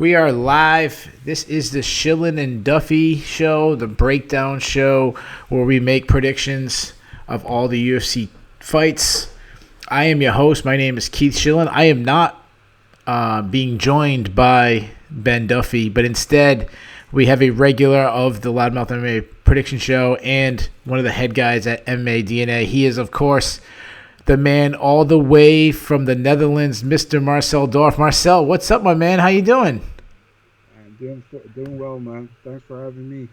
We are live. This is the Shillin' and Duffy show, the breakdown show where we make predictions of all the UFC fights. I am your host. My name is Keith Shillin. I am not being joined by Ben Duffy, but instead we have a regular of the Loudmouth MMA prediction show and one of the head guys at MMA DNA. He is, of course, the man all the way from the Netherlands, Mr. Marcel Dorf. Marcel, what's up, my man? How you doing? I'm doing well, man. Thanks for having me.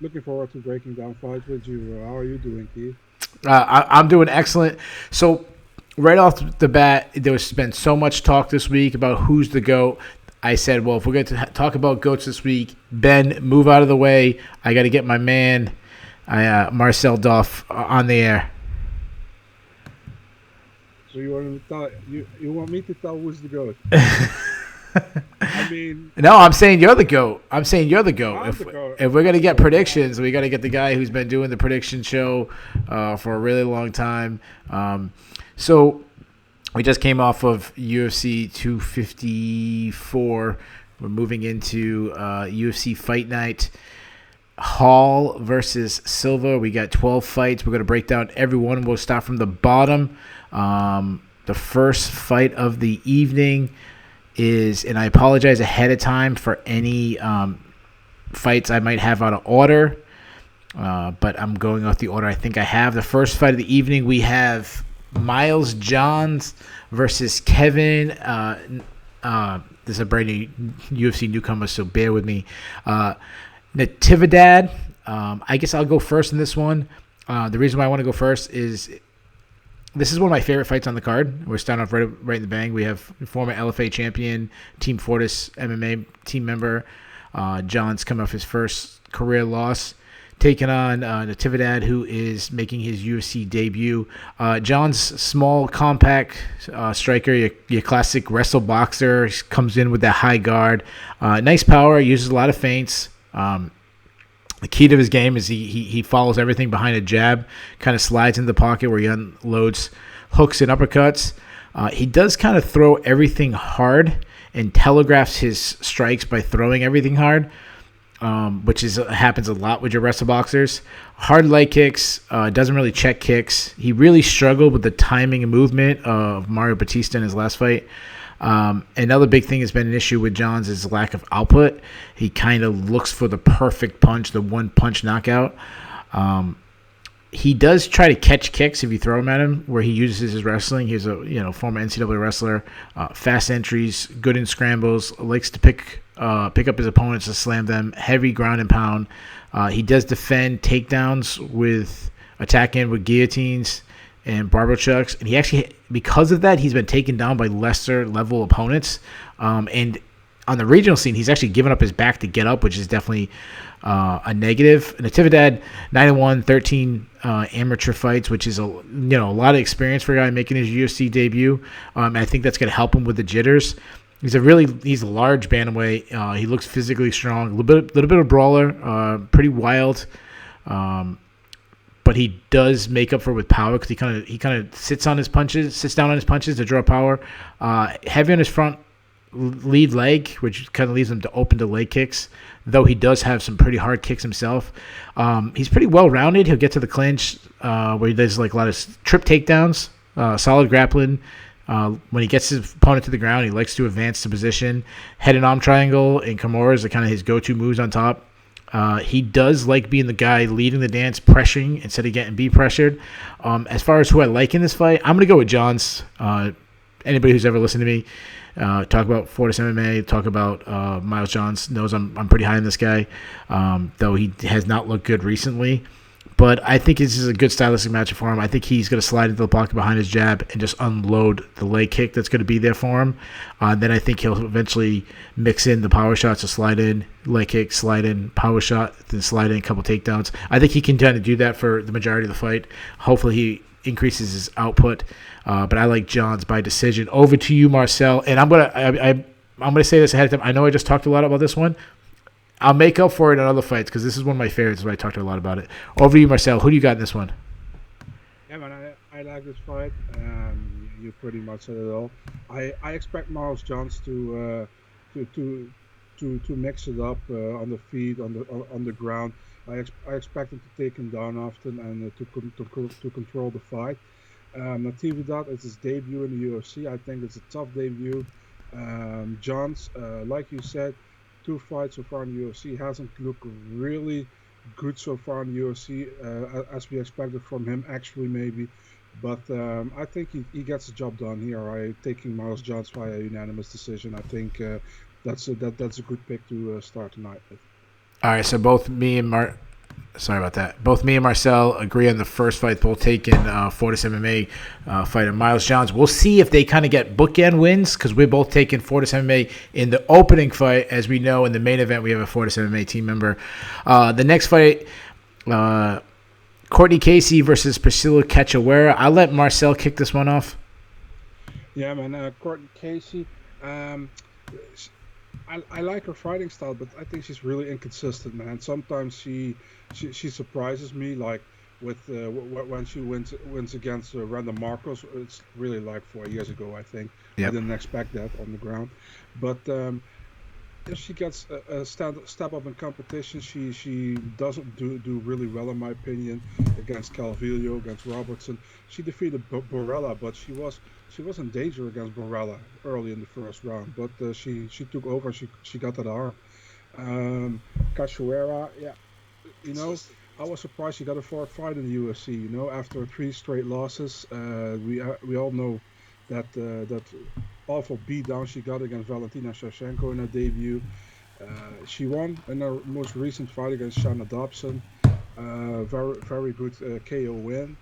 Looking forward to breaking down fights with you. How are you doing, Keith? I'm doing excellent. So, right off the bat, there's been so much talk this week about who's the GOAT. I said, well, if we're going to talk about GOATs this week, Ben, move out of the way. I got to get my man, Marcel Dorf, on the air. So you want me to tell who's the GOAT? I mean, no, I'm saying you're the GOAT. I'm saying you're the GOAT. GOAT. If we're going to get predictions, we got to get the guy who's been doing the prediction show for a really long time. So we just came off of UFC 254. We're moving into UFC Fight Night. Hall versus Silva. We got 12 fights. We're going to break down every one. We'll start from the bottom. The first fight of the evening is, and I apologize ahead of time for any fights I might have out of order, but I'm going off the order I think I have. The first fight of the evening, we have Miles Johns versus Kevin. This is a brand new UFC newcomer, so bear with me. Natividad. I guess I'll go first in this one. The reason why I want to go first is this is one of my favorite fights on the card. We're starting off right in the bang. We have former LFA champion, Team Fortis MMA team member, John's coming off his first career loss, taking on Natividad, who is making his UFC debut. John's small, compact striker, your classic wrestle boxer. He comes in with that high guard. Nice power, uses a lot of feints. The key to his game is he follows everything behind a jab, kind of slides into the pocket where he unloads hooks and uppercuts. He does kind of throw everything hard and telegraphs his strikes by throwing everything hard, which happens a lot with your wrestle boxers. Hard leg kicks, doesn't really check kicks. He really struggled with the timing and movement of Mario Batista in his last fight. Another big thing has been an issue with Johns is lack of output. He kind of looks for the perfect punch, the one punch knockout. He does try to catch kicks if you throw them at him, where he uses his wrestling. He's a former NCAA wrestler, fast entries, good in scrambles, likes to pick up his opponents and slam them, heavy ground and pound. He does defend takedowns with attacking with guillotines and barbell chucks, and he actually, because of that, he's been taken down by lesser level opponents. And on the regional scene, he's actually given up his back to get up, which is definitely a negative. Natividad, 9-1, 13 amateur fights, which is a lot of experience for a guy making his UFC debut. I think that's going to help him with the jitters. He's a large bantamweight. He looks physically strong, a little bit of brawler, pretty wild. But he does make up for it with power because he kind of sits down on his punches to draw power. Heavy on his front lead leg, which kind of leaves him to open to leg kicks, though he does have some pretty hard kicks himself. He's pretty well-rounded. He'll get to the clinch where he does like a lot of trip takedowns, solid grappling. When he gets his opponent to the ground, he likes to advance to position. Head and arm triangle and Kimuras are kind of his go-to moves on top. He does like being the guy leading the dance, pressuring instead of getting be pressured. As far as who I like in this fight, I'm going to go with Johns. Anybody who's ever listened to me talk about Fortis MMA, talk about Miles Johns knows I'm pretty high on this guy, though he has not looked good recently. But I think this is a good stylistic matchup for him. I think he's going to slide into the pocket behind his jab and just unload the leg kick that's going to be there for him. Then I think he'll eventually mix in the power shots to slide in, leg kick, slide in, power shot, then slide in a couple takedowns. I think he can kind of do that for the majority of the fight. Hopefully he increases his output. But I like Johns by decision. Over to you, Marcel. And I'm gonna say this ahead of time. I know I just talked a lot about this one. I'll make up for it in other fights because this is one of my favorites where I talked a lot about it. Over to you, Marcel. Who do you got in this one? Yeah, man, I like this fight. you pretty much said it all. I expect Miles Johns to to to mix it up on the feet, on the ground. I expect him to take him down often and to control the fight. Natividad is his debut in the UFC. I think it's a tough debut. Johns, like you said, 2 fights so far in the UFC, hasn't looked really good so far in the UFC as we expected from him, actually, maybe. But I think he gets the job done here. Taking Miles Johns via unanimous decision. I think that's a good pick to start tonight with. All right, so both me and Sorry about that. Both me and Marcel agree on the first fight. Both taking Fortis MMA fighter Miles Johns. We'll see if they kind of get bookend wins because we're both taking Fortis MMA in the opening fight. As we know, in the main event, we have a Fortis MMA team member. The next fight, Courtney Casey versus Priscilla Catchaware. I'll let Marcel kick this one off. Yeah, man. Courtney Casey. I like her fighting style, but I think she's really inconsistent, man. Sometimes she surprises me, like with when she wins against Randa Marcos. It's really like 4 years ago, I think. Yep. I didn't expect that on the ground, but if she gets a step up in competition, she doesn't do really well, in my opinion, against Calvillo, against Robertson. She defeated Borella, but she was in danger against Borella early in the first round. But she took over. She got that arm. Cachoeira, yeah, I was surprised she got a fourth fight in the UFC. After 3 straight losses, we all know that awful beatdown she got against Valentina Shevchenko in her debut. She won in her most recent fight against Shanna Dobson. Very, very good KO win.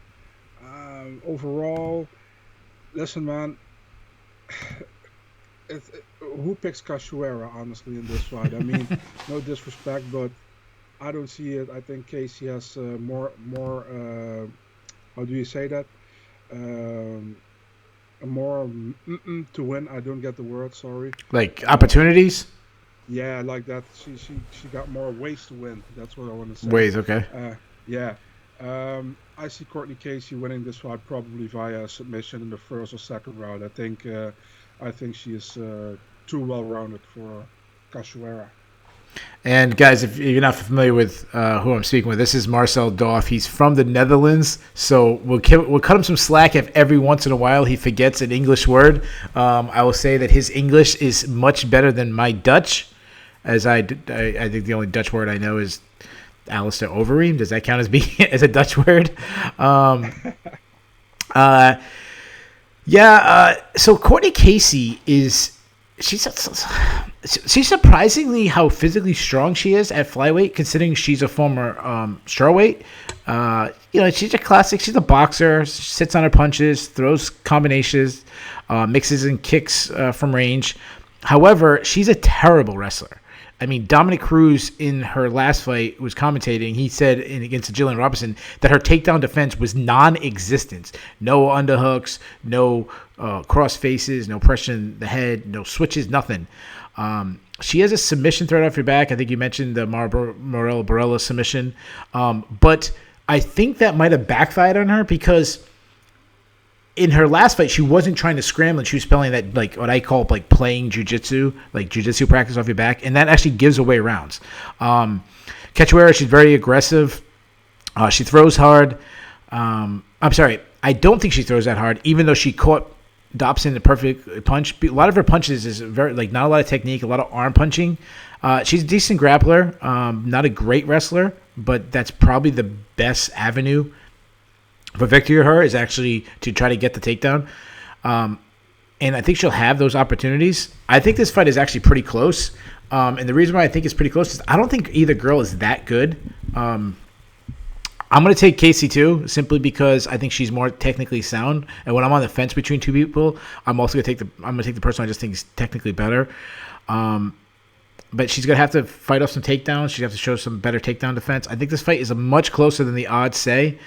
Overall, listen, man, who picks Cachoeira, honestly, in this fight? I mean, no disrespect, but I don't see it. I think Casey has more how do you say that? More to win. I don't get the word, sorry. Like opportunities? Yeah, like that. She got more ways to win. That's what I want to say. Ways, okay. Yeah. I see Courtney Casey winning this fight probably via submission in the first or second round. I think she is too well-rounded for Cachoeira. And guys, if you're not familiar with who I'm speaking with, this is Marcel Doff. He's from the Netherlands, so we'll cut him some slack if every once in a while he forgets an English word. I will say that his English is much better than my Dutch, as I think the only Dutch word I know is Alistair Overeem. Does that count as being as a Dutch word? So Courtney Casey she's surprisingly how physically strong she is at flyweight, considering she's a former strawweight. She's a classic. She's a boxer. Sits on her punches, throws combinations, mixes and kicks from range. However, she's a terrible wrestler. I mean, Dominic Cruz in her last fight was commentating. He said against Jillian Robertson that her takedown defense was non-existent. No underhooks, no cross faces, no pressure in the head, no switches, nothing. She has a submission threat off your back. I think you mentioned the Morella Borella submission. But I think that might have backfired on her because in her last fight, she wasn't trying to scramble, and she was spelling that, like, what I call, like, playing jiu-jitsu, like jiu-jitsu practice off your back, and that actually gives away rounds. Catchaware, she's very aggressive. She throws hard. I'm sorry, I don't think she throws that hard, even though she caught Dobson the perfect punch. A lot of her punches is very, like, not a lot of technique, a lot of arm punching. She's a decent grappler, not a great wrestler, but that's probably the best avenue for victory of her is actually to try to get the takedown. And I think she'll have those opportunities. I think this fight is actually pretty close. And the reason why I think it's pretty close is I don't think either girl is that good. I'm going to take Casey too, simply because I think she's more technically sound. And when I'm on the fence between two people, I'm also going to take the person I just think is technically better. But she's going to have to fight off some takedowns. She's going to have to show some better takedown defense. I think this fight is much closer than the odds say.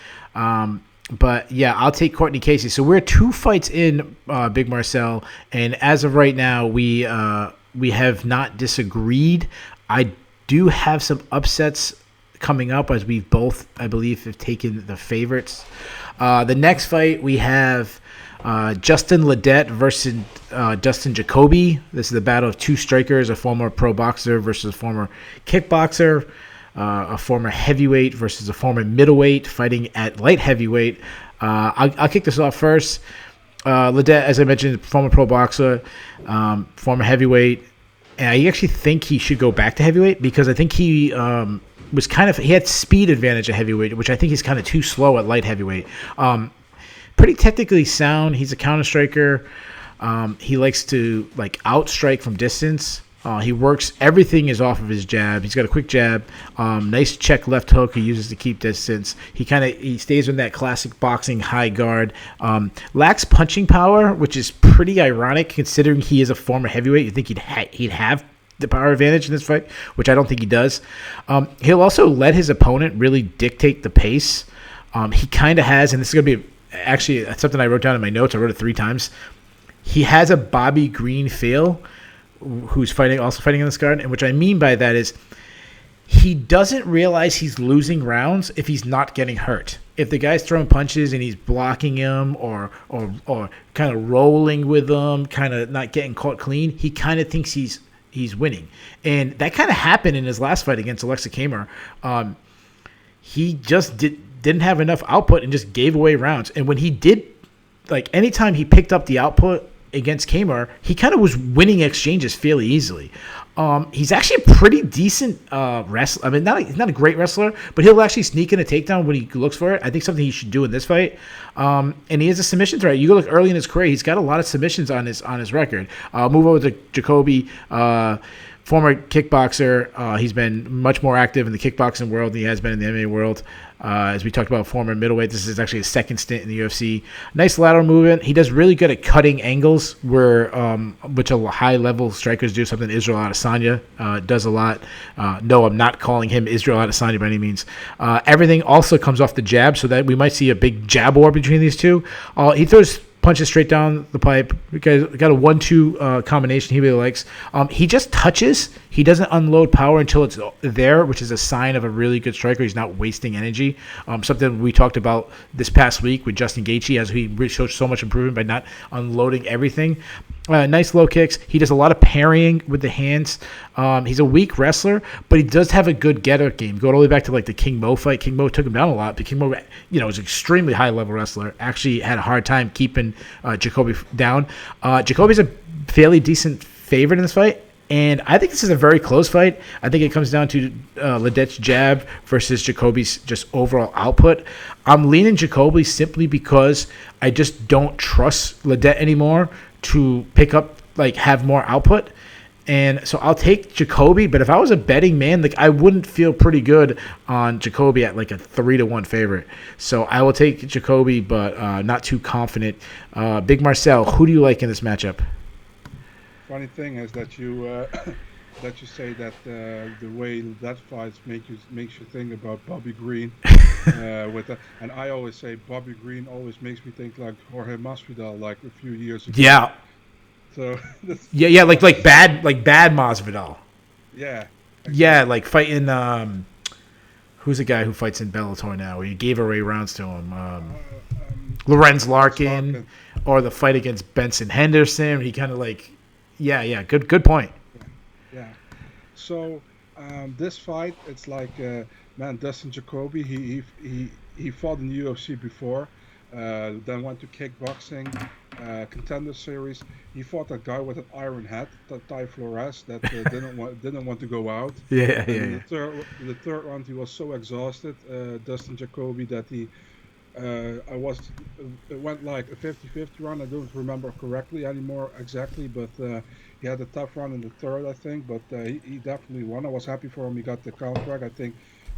But yeah, I'll take Courtney Casey. So we're 2 fights in, Big Marcel, and as of right now, we have not disagreed. I do have some upsets coming up, as we both, I believe, have taken the favorites. The next fight we have Justin Ladette versus Dustin Jacoby. This is the battle of two strikers, a former pro boxer versus a former kickboxer, a former heavyweight versus a former middleweight fighting at light heavyweight. I'll kick this off first. Ladette, as I mentioned, former pro boxer, former heavyweight. And I actually think he should go back to heavyweight because I think he he had speed advantage at heavyweight, which I think he's kind of too slow at light heavyweight. Pretty technically sound. He's a counter striker. He likes to outstrike from distance. He works. Everything is off of his jab. He's got a quick jab. Nice check left hook he uses to keep distance. He stays in that classic boxing high guard. Lacks punching power, which is pretty ironic considering he is a former heavyweight. You think he'd have the power advantage in this fight, which I don't think he does. He'll also let his opponent really dictate the pace. He kind of has, and this is going to be actually something I wrote down in my notes. I wrote it 3 times. He has a Bobby Green feel, who's also fighting in this card. And what I mean by that is he doesn't realize he's losing rounds if he's not getting hurt. If the guy's throwing punches and he's blocking him or kind of rolling with him, kind of not getting caught clean, he kind of thinks he's winning. And that kind of happened in his last fight against Alexa Kamer. He just didn't have enough output and just gave away rounds. And when he did, anytime he picked up the output against Kamer, he kind of was winning exchanges fairly easily. He's actually a pretty decent wrestler. I mean, he's not a great wrestler, but he'll actually sneak in a takedown when he looks for it. I think something he should do in this fight. And he has a submission threat. You go look early in his career, he's got a lot of submissions on his record. Move over to Jacoby. Former kickboxer. He's been much more active in the kickboxing world than he has been in the MMA world. As we talked about, former middleweight. This is actually his second stint in the UFC. Nice lateral movement. He does really good at cutting angles, which a high-level strikers do. Something Israel Adesanya does a lot. No, I'm not calling him Israel Adesanya by any means. Everything also comes off the jab, so that we might see a big jab war between these two. He throws punches straight down the pipe. We got a 1-2 combination he really likes. He just touches. He doesn't unload power until it's there, which is a sign of a really good striker. He's not wasting energy. Something we talked about this past week with Justin Gaethje, as he showed so much improvement by not unloading everything. Nice low kicks. He does a lot of parrying with the hands. He's a weak wrestler, but he does have a good get-up game. Go all the way back to the King Mo fight. King Mo took him down a lot, but King Mo, was an extremely high-level wrestler. Actually had a hard time keeping Jacoby down. Jacoby's a fairly decent favorite in this fight, and I think this is a very close fight. I think it comes down to Ladette's jab versus Jacoby's just overall output. I'm leaning Jacoby simply because I just don't trust Ladette anymore to pick up, have more output. And so I'll take Jacoby, but if I was a betting man, I wouldn't feel pretty good on Jacoby at a 3-1 favorite. So I will take Jacoby, but not too confident. Big Marcel, who do you like in this matchup? Funny thing is that you that you say that the way that fights makes you think about Bobby Green. And I always say Bobby Green always makes me think like Jorge Masvidal, a few years ago. Yeah. So yeah, like bad Masvidal. Yeah. Exactly. Yeah, fighting. Who's the guy who fights in Bellator now? Where you gave away rounds to him? Lorenz Larkin, or the fight against Benson Henderson. He kind of yeah. Good point. Yeah. So this fight, it's Dustin Jacoby. He fought in the UFC before, then went to kickboxing. Contender series. He fought that guy with an iron hat, Ty Flores, that didn't want to go out. Yeah. The third round, he was so exhausted, Dustin Jacoby, that it went like a 50-50 round. I don't remember correctly anymore exactly, but he had a tough round in the third, I think. But he definitely won. I was happy for him. He got the contract. I think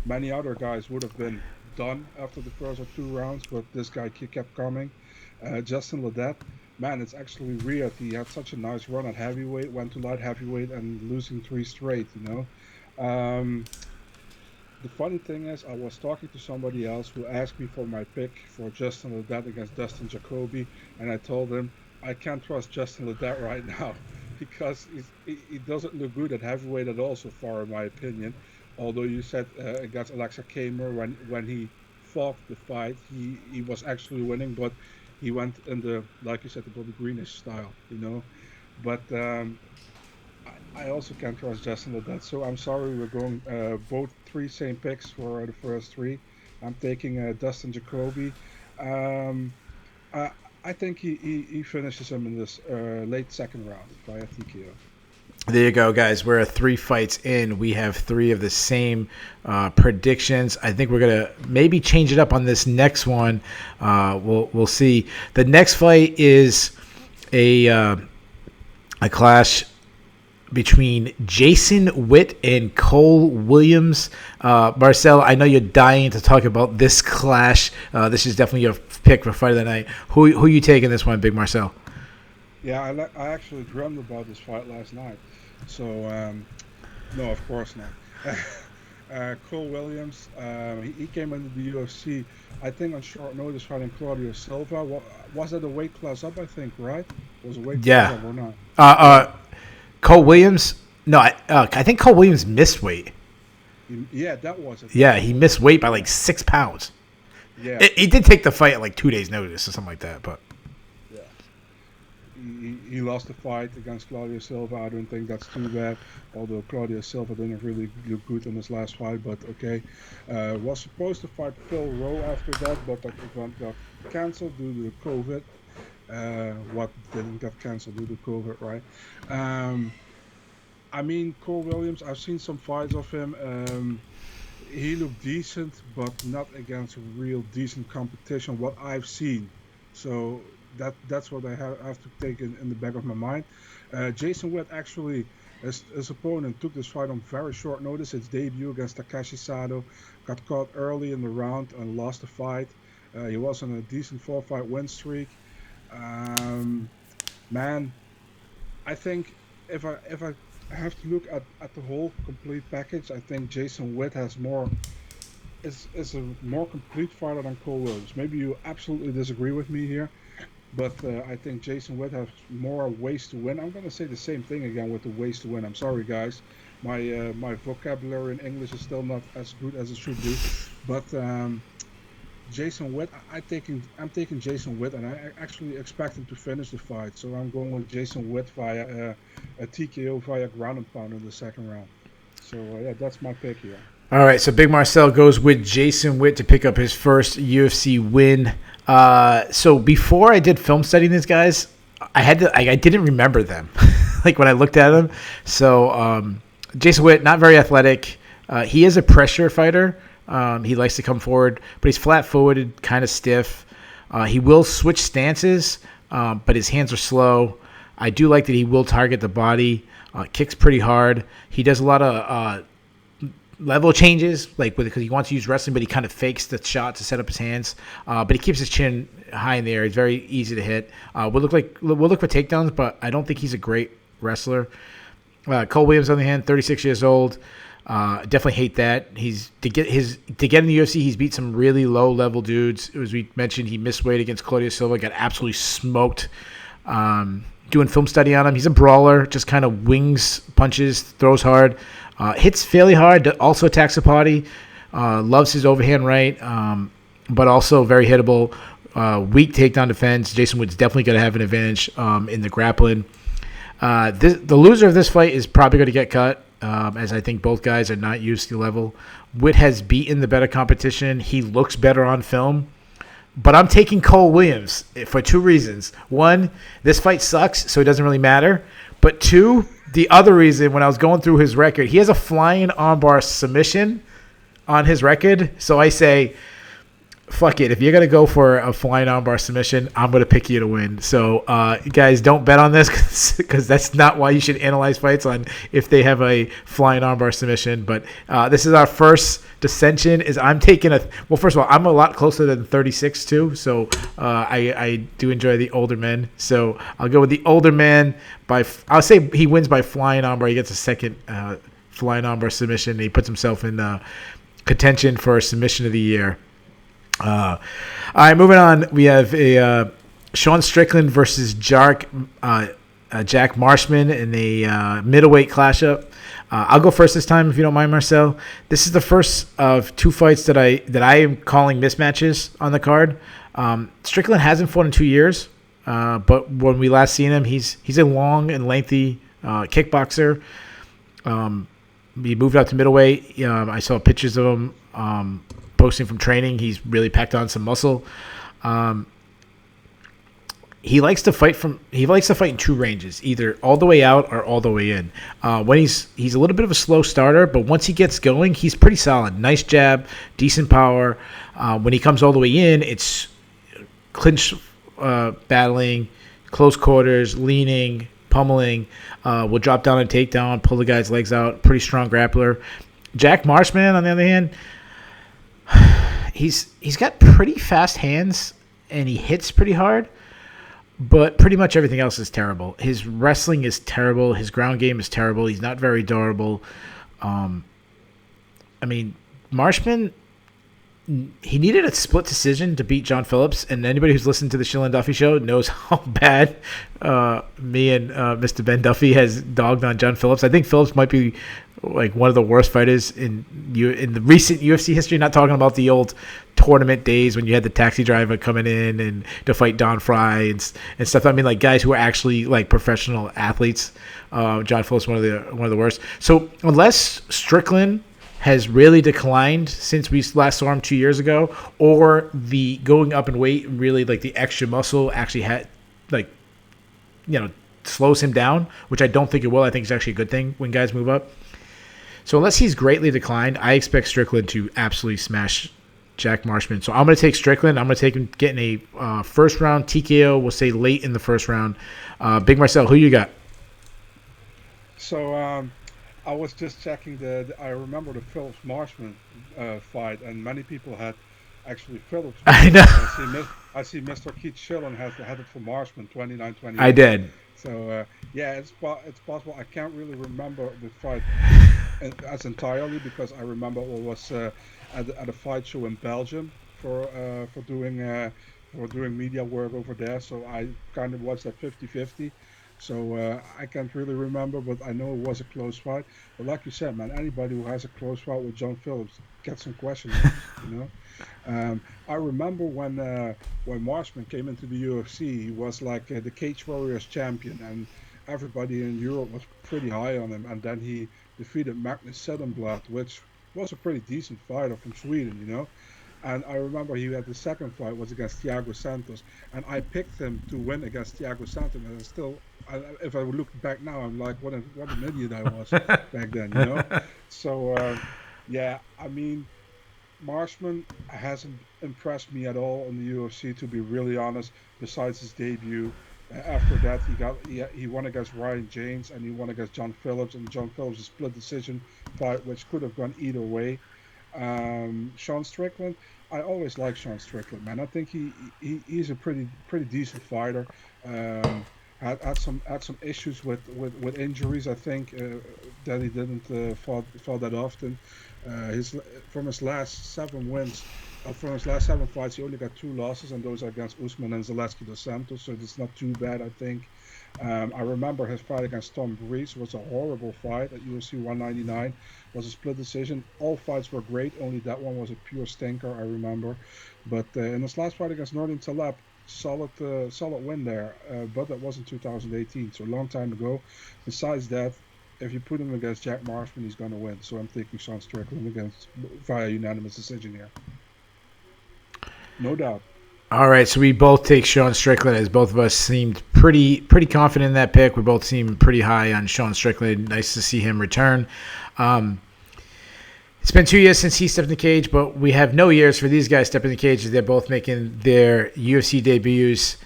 many other guys would have been done after the first or 2 rounds, but this guy kept coming. Justin Ladette, man, it's actually weird. He had such a nice run at heavyweight, went to light heavyweight, and losing 3 straight, The funny thing is, I was talking to somebody else who asked me for my pick for Justin Ladette against Dustin Jacoby, and I told him I can't trust Justin Ladette right now because he doesn't look good at heavyweight at all so far, in my opinion. although you said against Alexa Kamer when he fought the fight, he was actually winning, but he went in the, like you said, the Bobby Greenish style, you know. But I also can't trust Justin Ladette, so I'm sorry. We're going both three same picks for the first three. I'm taking Dustin Jacoby. Um, I, I think he finishes him in this late second round via TKO. There you go, guys. We're 3 fights in. We have 3 of the same predictions. I think we're gonna maybe change it up on this next one. We'll see. The next fight is a clash between Jason Witt and Cole Williams. Marcel, I know you're dying to talk about this clash. This is definitely your pick for fight of the night. Who you taking this one, Big Marcel? Yeah, I actually dreamed about this fight last night. So, no, of course not. Cole Williams, he came into the UFC, I think, on short notice fighting Claudio Silva. Was it a weight class up, I think, right? Was a weight class up or not? Cole Williams? No, I think Cole Williams missed weight. Yeah, that was it. Yeah, he missed weight by like 6 pounds. Yeah. He did take the fight at like 2 days' notice or something like that, but... Yeah. He lost the fight against Claudio Silva. I don't think that's too bad, although Claudio Silva didn't really look good in his last fight, but okay. Was supposed to fight Phil Rowe after that, but that event got cancelled due to COVID. What didn't get cancelled due to COVID, right? I mean, Cole Williams, I've seen some fights of him. He looked decent, but not against real decent competition, what I've seen. So that's what I have to take in the back of my mind. Jason Witt actually, his opponent took this fight on very short notice. His debut against Takashi Sato, got caught early in the round and lost the fight. He was on a decent 4-fight win streak. Man, I think if I have to look at the whole complete package, I think Jason Witt is a more complete fighter than Cole Williams. Maybe you absolutely disagree with me here, but I think Jason Witt has more ways to win. I'm going to say the same thing again with the ways to win. I'm sorry, guys. My vocabulary in English is still not as good as it should be, but Jason Witt, I'm taking Jason Witt, and I actually expect him to finish the fight. So I'm going with Jason Witt via a TKO via ground and pound in the second round. So yeah, that's my pick here. All right, so Big Marcel goes with Jason Witt to pick up his first UFC win. So before I did film studying these guys, I didn't remember them, like when I looked at them. So Jason Witt, not very athletic. He is a pressure fighter. He likes to come forward, but he's flat-footed, kind of stiff. He will switch stances, but his hands are slow. I do like that he will target the body, kicks pretty hard. He does a lot of level changes, because he wants to use wrestling, but he kind of fakes the shot to set up his hands. But he keeps his chin high in the air. He's very easy to hit. We'll look for takedowns, but I don't think he's a great wrestler. Cole Williams, on the other hand, 36 years old. Definitely hate that. To get in the UFC, he's beat some really low level dudes. As we mentioned, he missed weight against Claudio Silva, got absolutely smoked. Doing film study on him, he's a brawler, just kind of wings punches, throws hard, hits fairly hard, also attacks the body, loves his overhand right, but also very hittable. Weak takedown defense. Jason Witt's definitely going to have an advantage in the grappling. The loser of this fight is probably going to get cut. As I think both guys are not used to the level. Witt has beaten the better competition. He looks better on film. But I'm taking Cole Williams for 2 reasons. 1, this fight sucks, so it doesn't really matter. But 2, the other reason, when I was going through his record, he has a flying armbar submission on his record. So I say, fuck it. If you're going to go for a flying armbar submission, I'm going to pick you to win. So, guys, don't bet on this because that's not why you should analyze fights on if they have a flying armbar submission. But this is our first dissension. I'm taking well, first of all, I'm a lot closer than 36 too. So I do enjoy the older men. So I'll go with the older man I'll say he wins by flying armbar. He gets a second flying armbar submission. And he puts himself in contention for submission of the year. All right, moving on. We have a Sean Strickland versus Jack Marshman in a middleweight clash-up. I'll go first this time, if you don't mind, Marcel. This is the first of two fights that I am calling mismatches on the card. Strickland hasn't fought in 2 years, but when we last seen him, he's a long and lengthy kickboxer. He moved out to middleweight. I saw pictures of him posting from training. He's really packed on some muscle. He likes to fight in two ranges, either all the way out or all the way in. When he's a little bit of a slow starter, but once he gets going, he's pretty solid. Nice jab, decent power. When he comes all the way in, it's clinch battling, close quarters, leaning, pummeling. Will drop down and takedown, pull the guy's legs out. Pretty strong grappler. Jack Marshman, on the other hand, he's got pretty fast hands and he hits pretty hard. But pretty much everything else is terrible. His wrestling is terrible. His ground game is terrible. He's not very durable. Marshman, he needed a split decision to beat John Phillips, and anybody who's listened to the Shill and Duffy show knows how bad me and Mr. Ben Duffy has dogged on John Phillips. I think Phillips might be like one of the worst fighters in the recent UFC history. Not talking about the old tournament days when you had the taxi driver coming in and to fight Don Fry and stuff. I mean, like guys who are actually like professional athletes. John Phillips, one of the worst. So unless Strickland has really declined since we last saw him 2 years ago, or the going up in weight, really like the extra muscle actually had slows him down, which I don't think it will. I think it's actually a good thing when guys move up. So unless he's greatly declined, I expect Strickland to absolutely smash Jack Marshman. So I'm going to take Strickland. I'm going to take him getting a first round TKO. We'll say late in the first round. Big Marcel, who you got? So I was just checking I remember the Phillips Marshman fight, and many people had actually Phillips. I know. I see Mr. Keith Schillen had it for Marshman 29-28. I did. So it's possible. I can't really remember the fight as entirely, because I remember it was at a fight show in Belgium for doing media work over there. So I kind of watched that 50-50. So I can't really remember, but I know it was a close fight. But like you said, man, anybody who has a close fight with John Phillips gets some question marks, you know. I remember when Marshman came into the UFC, he was like the Cage Warriors champion, and everybody in Europe was pretty high on him. And then he defeated Magnus Söderblad, which was a pretty decent fighter from Sweden, you know. And I remember he had the second fight was against Thiago Santos, and I picked him to win against Thiago Santos. And if I would look back now, I'm like, what an idiot I was back then, you know. So I mean, Marshman hasn't impressed me at all in the UFC, to be really honest. Besides his debut, after that he won against Ryan James and he won against John Phillips, and John Phillips a split decision fight, which could have gone either way. Sean Strickland, I always like Sean Strickland, man. I think he's a pretty decent fighter. Had some issues with injuries. I think that he didn't fall that often. From his last 7 wins, from his last 7 fights, he only got 2 losses, and those are against Usman and Zaleski dos Santos. So it's not too bad, I think. I remember his fight against Tom Breeze was a horrible fight at UFC 199. Was a split decision. All fights were great. Only that one was a pure stinker, I remember. But in his last fight against Nordin Taleb, solid win there. But that was in 2018, so a long time ago. Besides that, if you put him against Jack Marshman, he's going to win. So I'm taking Sean Strickland via unanimous decision here. No doubt. All right, so we both take Sean Strickland, as both of us seemed pretty confident in that pick. We both seem pretty high on Sean Strickland. Nice to see him return. It's been 2 years since he stepped in the cage, but we have no years for these guys stepping in the cage as they're both making their UFC debuts.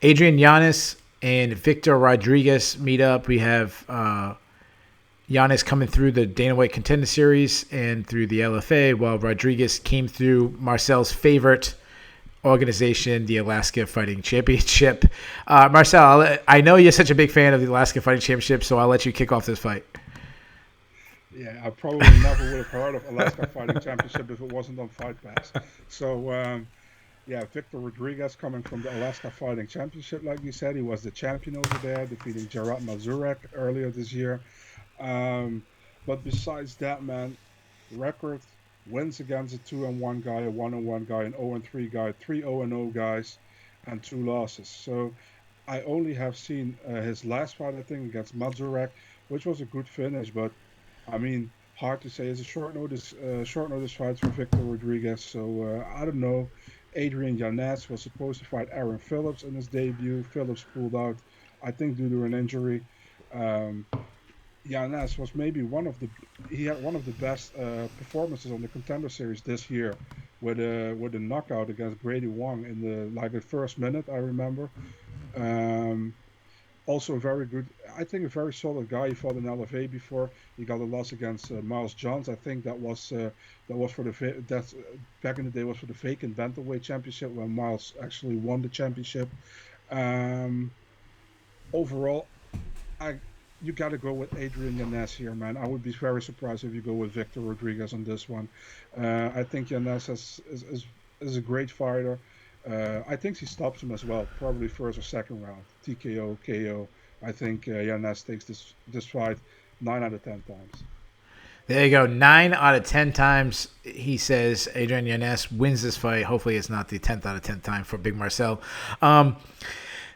Adrian Giannis and Victor Rodriguez meet up. We have Giannis coming through the Dana White Contender Series and through the LFA, while Rodriguez came through Marcel's favorite organization, the Alaska Fighting Championship. Marcel, I know you're such a big fan of the Alaska Fighting Championship, so I'll let you kick off this fight. Yeah, I probably never would have heard of Alaska Fighting Championship if it wasn't on Fight Pass. So, Victor Rodriguez coming from the Alaska Fighting Championship, like you said. He was the champion over there, defeating Gerard Mazurek earlier this year. Um, but besides that, man, record wins against a 2-1 guy, a 1-1 guy, an 0-3 guy, 3-0 guys, and two losses. So I only have seen his last fight, I think, against Mazurek, which was a good finish. But I mean, hard to say. It's a short notice fight for Victor Rodriguez. So I don't know. Adrian Garnett was supposed to fight Aaron Phillips in his debut. Phillips pulled out, I think, due to an injury. Um, Giannis was maybe he had one of the best performances on the Contender Series this year, with a knockout against Brady Wong in the first minute, I remember. Um, Also very good, I think, a very solid guy. He fought in LFA before. He got a loss against Miles Johns. I think that was for that back in the day was for the vacant bantamweight championship when Miles actually won the championship. Um, Overall, I you got to go with Adrian Yanez here, man. I would be very surprised if you go with Victor Rodriguez on this one. I think Yanez is a great fighter. I think he stops him as well, probably first or second round, TKO, KO. I think Yanez takes this fight 9 out of 10 times. There you go. 9 out of 10 times, he says Adrian Yanez wins this fight. Hopefully, it's not the 10th out of 10th time for Big Marcel.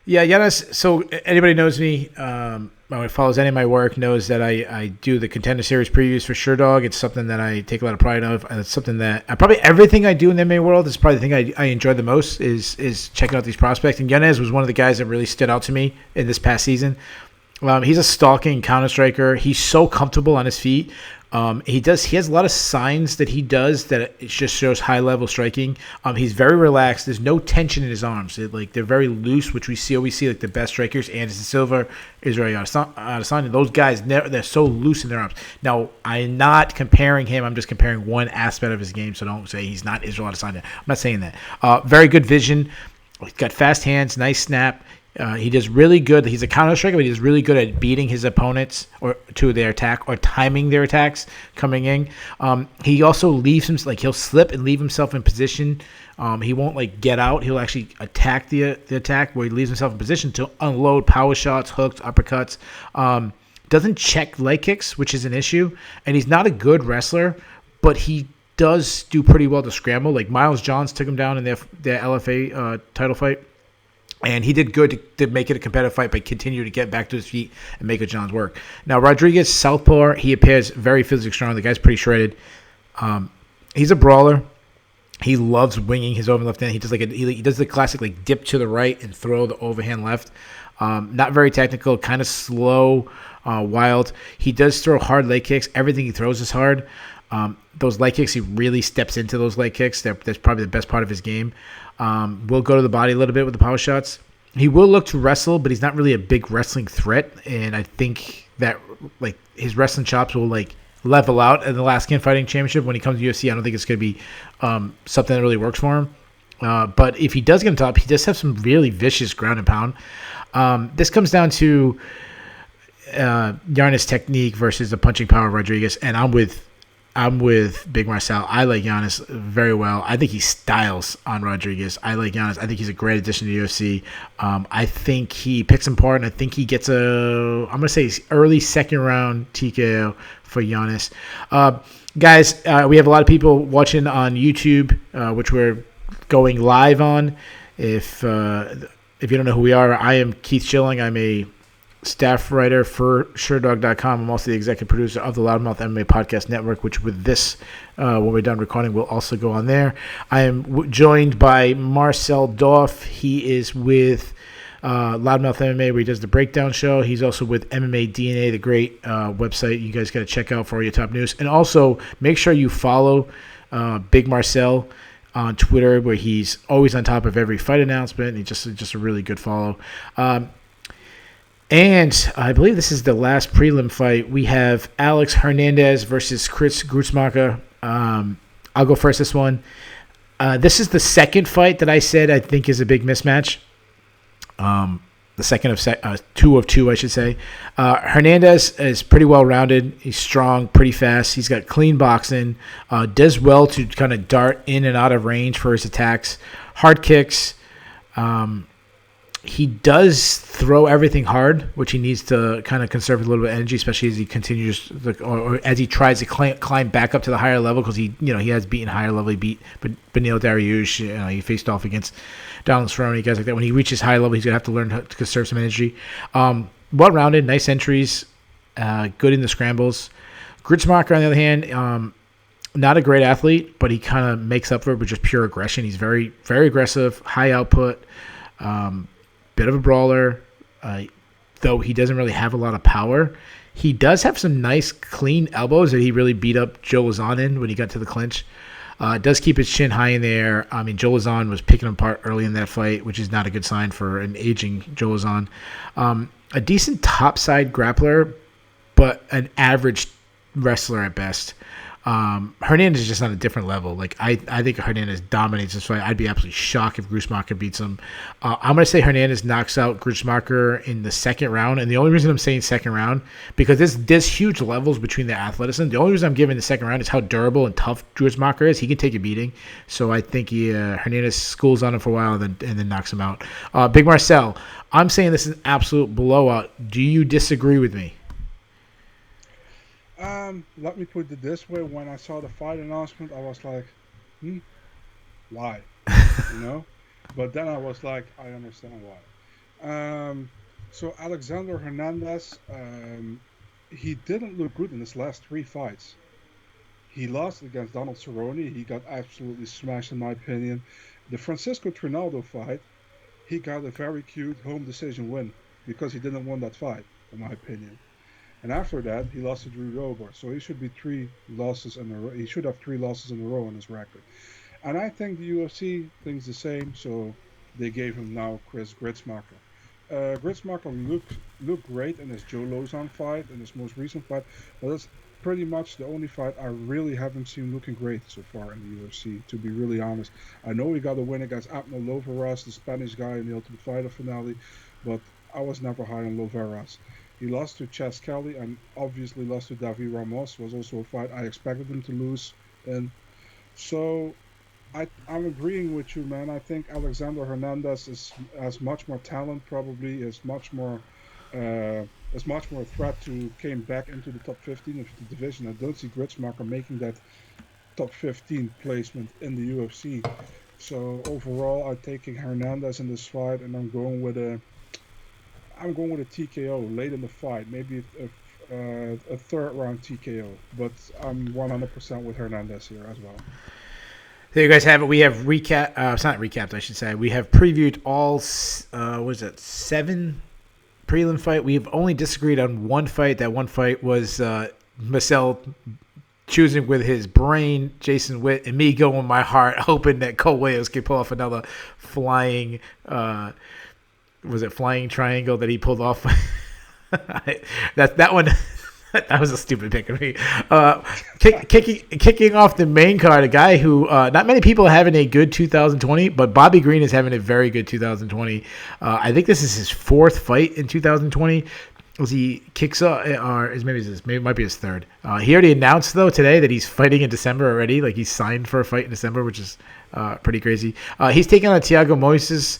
Yeah, Giannis. So anybody knows me, or follows any of my work, knows that I do the Contender Series previews for Sherdog. It's something that I take a lot of pride of, and it's something that probably everything I do in the MMA world is probably the thing I enjoy the most is checking out these prospects. And Giannis was one of the guys that really stood out to me in this past season. He's a stalking counter striker. He's so comfortable on his feet. He has a lot of signs that he does that it just shows high level striking. He's very relaxed. There's no tension in his arms. They're very loose, which we always see like the best strikers. Anderson Silva, Israel Adesanya, those guys, they're so loose in their arms. Now, I'm not comparing him. I'm just comparing one aspect of his game. So don't say he's not Israel Adesanya. I'm not saying that. Very good vision. He's got fast hands, nice snap. He does really good. He's a counter striker, but he's really good at beating his opponents or to their attack or timing their attacks coming in. He also leaves him he'll slip and leave himself in position. He won't get out. He'll actually attack the attack where he leaves himself in position to unload power shots, hooks, uppercuts. Doesn't check leg kicks, which is an issue. And he's not a good wrestler, but he does do pretty well to scramble. Like Miles Johns took him down in their LFA title fight. And he did good to make it a competitive fight, but continue to get back to his feet and make John's work. Now, Rodriguez, southpaw, he appears very physically strong. The guy's pretty shredded. He's a brawler. He loves winging his overhand left hand. He does he does the classic dip to the right and throw the overhand left. Not very technical, kind of slow, wild. He does throw hard leg kicks. Everything he throws is hard. Those leg kicks, he really steps into those leg kicks. That's probably the best part of his game. Will go to the body a little bit with the power shots. He will look to wrestle, but he's not really a big wrestling threat. And I think that his wrestling chops will level out in the Alaskan Fighting Championship. When he comes to UFC, I don't think it's going to be something that really works for him. But if he does get on top, he does have some really vicious ground and pound. This comes down to Giannis' technique versus the punching power of Rodriguez, and I'm with Big Marcel. I like Giannis very well. I think he styles on Rodriguez. I like Giannis. I think he's a great addition to the UFC. I think he picks him apart, and I think he gets I'm going to say early second round TKO for Giannis. Guys, we have a lot of people watching on YouTube, which we're going live on. If you don't know who we are, I am Keith Schilling. I'm a staff writer for Sherdog.com. I'm also the executive producer of the Loudmouth MMA Podcast Network, which with this, when we're done recording, will also go on there. I am joined by Marcel Dorff. He is with Loudmouth MMA, where he does the breakdown show. He's also with MMA DNA, the great website you guys got to check out for all your top news. And also, make sure you follow Big Marcel on Twitter, where he's always on top of every fight announcement. He's just a really good follow. And I believe this is the last prelim fight. We have Alex Hernandez versus Chris Grutzmacher. I'll go first this one. This is the second fight that I said I think is a big mismatch. The second of two of two, I should say. Hernandez is pretty well-rounded. He's strong, pretty fast. He's got clean boxing. Does well to kind of dart in and out of range for his attacks. Hard kicks. He does throw everything hard, which he needs to kind of conserve a little bit of energy, especially as he continues, or as he tries to climb back up to the higher level, because he has beaten higher level. He beat Beneil Dariush. He faced off against Donald Cerrone, guys like that. When he reaches high level, he's gonna have to learn how to conserve some energy. Well-rounded, nice entries, good in the scrambles. Gritzmacher, on the other hand, not a great athlete, but he kind of makes up for it with just pure aggression. He's very, very aggressive, high output. Bit of a brawler, though he doesn't really have a lot of power. He does have some nice, clean elbows that he really beat up Joe Lauzon in when he got to the clinch. Does keep his chin high in there. I mean, Joe Lauzon was picking him apart early in that fight, which is not a good sign for an aging Joe Lauzon. A decent topside grappler, but an average wrestler at best. Hernandez is just on a different level. Like I think Hernandez dominates this fight. I'd be absolutely shocked if Grussmacher beats him. I'm gonna say Hernandez knocks out Grussmacher in the second round, and the only reason I'm saying second round because there's huge levels between the athleticism. The only reason I'm giving the second round is how durable and tough Grussmacher is. He can take a beating, so I think Hernandez schools on him for a while and then knocks him out. Big Marcel, I'm saying this is an absolute blowout. Do you disagree with me? Let me put it this way. When I saw the fight announcement, I was like, why? But then I was like, I understand why. So Alexander Hernandez, he didn't look good in his last 3 fights. He lost against Donald Cerrone. He got absolutely smashed, in my opinion. The Francisco Trinaldo fight, he got a very cute home decision win because he didn't win that fight, in my opinion. And after that, he lost to Drew Dober. So he should be 3 losses in a row. He should have 3 losses in a row on his record. And I think the UFC thinks the same. So they gave him now Chris Gritzmacher. Gritzmacher looked great in his Joe Lauzon fight, in his most recent fight. But that's pretty much the only fight I really haven't seen looking great so far in the UFC, to be really honest. I know he got a win against Abner Loveras, the Spanish guy in the Ultimate Fighter finale. But I was never high on Loveras. He lost to Chas Kelly and obviously lost to David Ramos. Was also a fight I expected him to lose. And so I'm agreeing with you, man. I think Alexander Hernandez has much more talent, probably is much more threat to came back into the top 15 of the division. I don't see Gritzmacher making that top 15 placement in the UFC. So overall, I'm taking Hernandez in this fight, and I'm going with a TKO late in the fight, maybe a third round TKO, but I'm 100% with Hernandez here as well. There you guys have it. We have it's not recapped, I should say. We have previewed all, 7 prelim fight. We've only disagreed on one fight. That one fight was Marcel choosing with his brain Jason Witt, and me going with my heart, hoping that Cole Williams could pull off another flying flying triangle that he pulled off? that one. That was a stupid pick of me. Kicking off the main card, a guy who not many people are having a good 2020, but Bobby Green is having a very good 2020. I think this is his 4th fight in 2020. As he kicks up, or maybe it might be his 3rd. He already announced though today that he's fighting in December already. Like he's signed for a fight in December, which is pretty crazy. He's taking on Thiago Moises.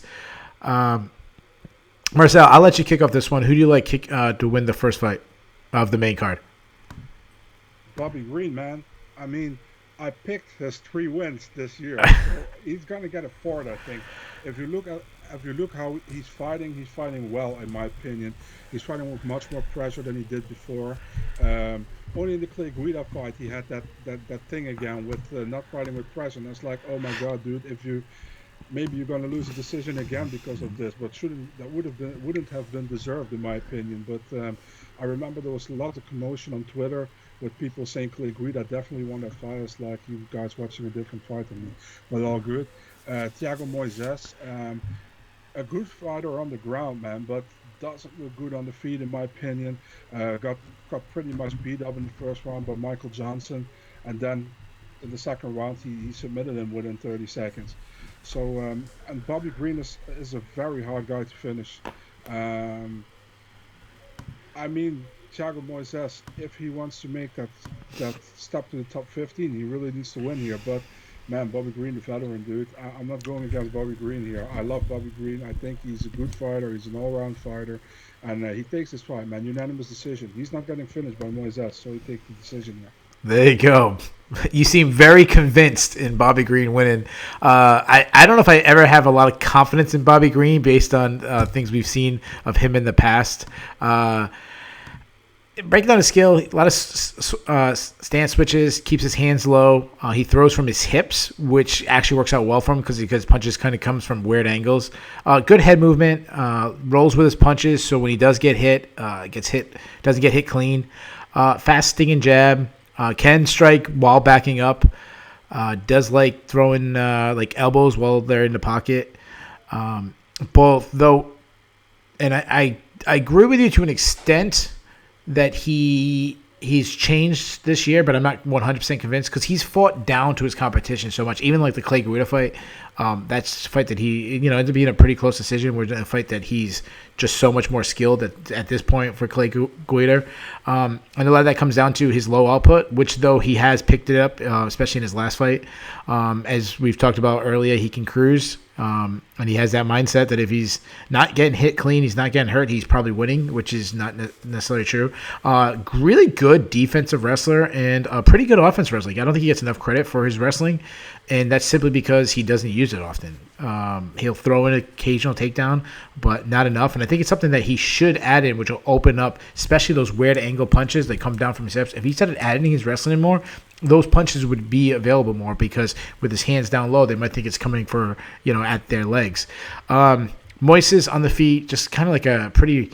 Marcel, I'll let you kick off this one. Who do you like to win the first fight of the main card? Bobby Green, man. I mean, I picked his 3 wins this year. So he's gonna get a 4th, I think. If you look how he's fighting well, in my opinion. He's fighting with much more pressure than he did before. Only in the Clay Guida fight, he had that thing again with not fighting with pressure. And it's like, oh my God, dude, maybe you're going to lose a decision again because of this, but wouldn't have been deserved, in my opinion. But I remember there was a lot of commotion on Twitter with people saying Clay Guida definitely won that fight. It's like you guys watching a different fight than me, but all good. Thiago Moises, a good fighter on the ground, man, but doesn't look good on the feet, in my opinion. Got pretty much beat up in the first round by Michael Johnson, and then in the second round he submitted him within 30 seconds. So and Bobby Green is a very hard guy to finish. I mean, Thiago Moises, if he wants to make that step to the top 15, he really needs to win here. But Man, Bobby Green, the veteran dude. I'm not going against Bobby Green here. I love Bobby Green. I think he's a good fighter. He's an all-round fighter, and he takes this fight, man. Unanimous decision. He's not getting finished by Moises, so he takes the decision here. There you go. You seem very convinced in Bobby Green winning. I don't know if I ever have a lot of confidence in Bobby Green based on things we've seen of him in the past. Breaking down his skill, a lot of stance switches, keeps his hands low. He throws from his hips, which actually works out well for him because punches kind of comes from weird angles. Good head movement, rolls with his punches, so when he does get hit, doesn't get hit clean. Fast stinging jab, can strike while backing up. Does like throwing like elbows while they're in the pocket. Both though, and I agree with you to an extent that he's changed this year, but I'm not 100% convinced because he's fought down to his competition so much. Even like the Clay Guida fight, that's a fight that he, ended up being a pretty close decision. We're in a fight that he's just so much more skilled at this point for Clay Guida. And a lot of that comes down to his low output, which though he has picked it up, especially in his last fight. As we've talked about earlier, he can cruise. And he has that mindset that if he's not getting hit clean, he's not getting hurt, he's probably winning, which is not necessarily true. Really good defensive wrestler and a pretty good offensive wrestler. I don't think he gets enough credit for his wrestling, and that's simply because he doesn't use it often. He'll throw an occasional takedown, but not enough. And I think it's something that he should add in, which will open up, especially those weird angle punches that come down from his hips. If he started adding his wrestling more, those punches would be available more because with his hands down low, they might think it's coming for, at their legs. Moises on the feet, just kind of like a pretty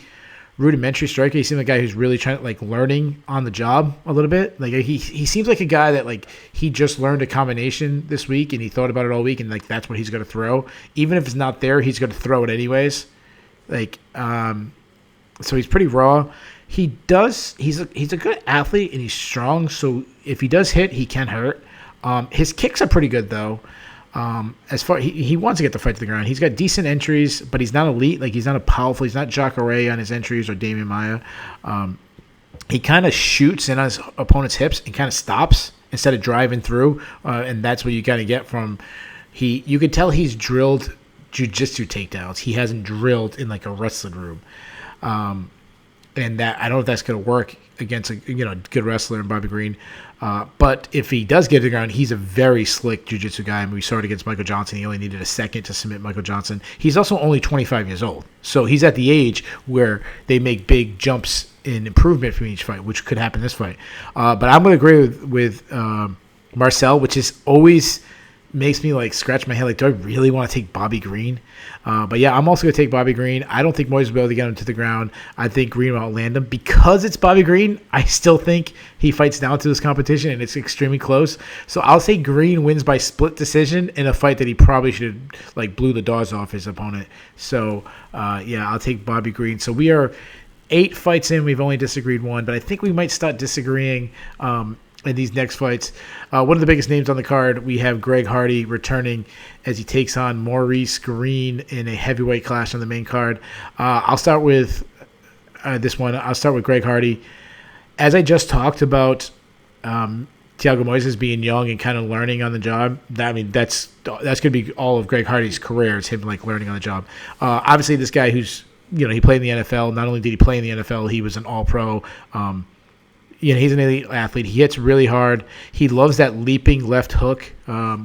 rudimentary striker. He seems like a guy who's really trying to learning on the job a little bit. Like he seems like a guy that he just learned a combination this week and he thought about it all week and that's what he's going to throw. Even if it's not there, he's going to throw it anyways. So he's pretty raw. He's a good athlete and he's strong. So if he does hit, he can hurt. His kicks are pretty good though. As far he wants to get the fight to the ground. He's got decent entries, but he's not elite. He's not a powerful. He's not Jacare on his entries or Damian Maia. He kind of shoots in on his opponent's hips and kind of stops instead of driving through. And that's what you got to get from. You could tell he's drilled jiu-jitsu takedowns. He hasn't drilled in a wrestling room. And that I don't know if that's going to work against a good wrestler in Bobby Green. But if he does get to the ground, he's a very slick jiu-jitsu guy. We saw it against Michael Johnson. He only needed a second to submit Michael Johnson. He's also only 25 years old. So he's at the age where they make big jumps in improvement from each fight, which could happen this fight. But I'm going to agree with Marcel, which is always makes me scratch my head. Do I really want to take Bobby Green? But yeah, I'm also going to take Bobby Green. I don't think Moises will be able to get him to the ground. I think Green will land him. Because it's Bobby Green, I still think he fights down to this competition, and it's extremely close. So I'll say Green wins by split decision in a fight that he probably should blew the doors off his opponent. So yeah, I'll take Bobby Green. So we are 8 fights in. We've only disagreed 1, but I think we might start disagreeing in these next fights. One of the biggest names on the card, we have Greg Hardy returning as he takes on Maurice Green in a heavyweight clash on the main card. I'll start with this one. I'll start with Greg Hardy. As I just talked about Thiago Moises being young and kind of learning on the job, that's going to be all of Greg Hardy's career. It's him learning on the job. Obviously, this guy who's he played in the NFL. Not only did he play in the NFL, he was an All-Pro. He's an elite athlete. He hits really hard. He loves that leaping left hook,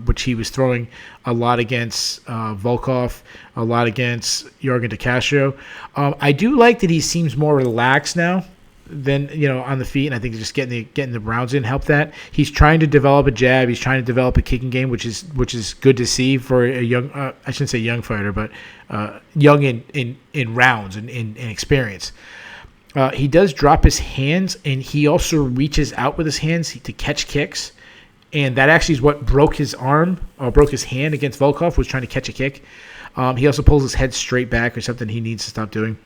which he was throwing a lot against Volkov, a lot against Yorgan De Castro. I do like that he seems more relaxed now than on the feet, and I think just getting the rounds in helped that. He's trying to develop a jab. He's trying to develop a kicking game, which is good to see for a young. I shouldn't say young fighter, but young in rounds and in experience. He does drop his hands, and he also reaches out with his hands to catch kicks. And that actually is what broke his arm or broke his hand against Volkov, was trying to catch a kick. He also pulls his head straight back, or something he needs to stop doing.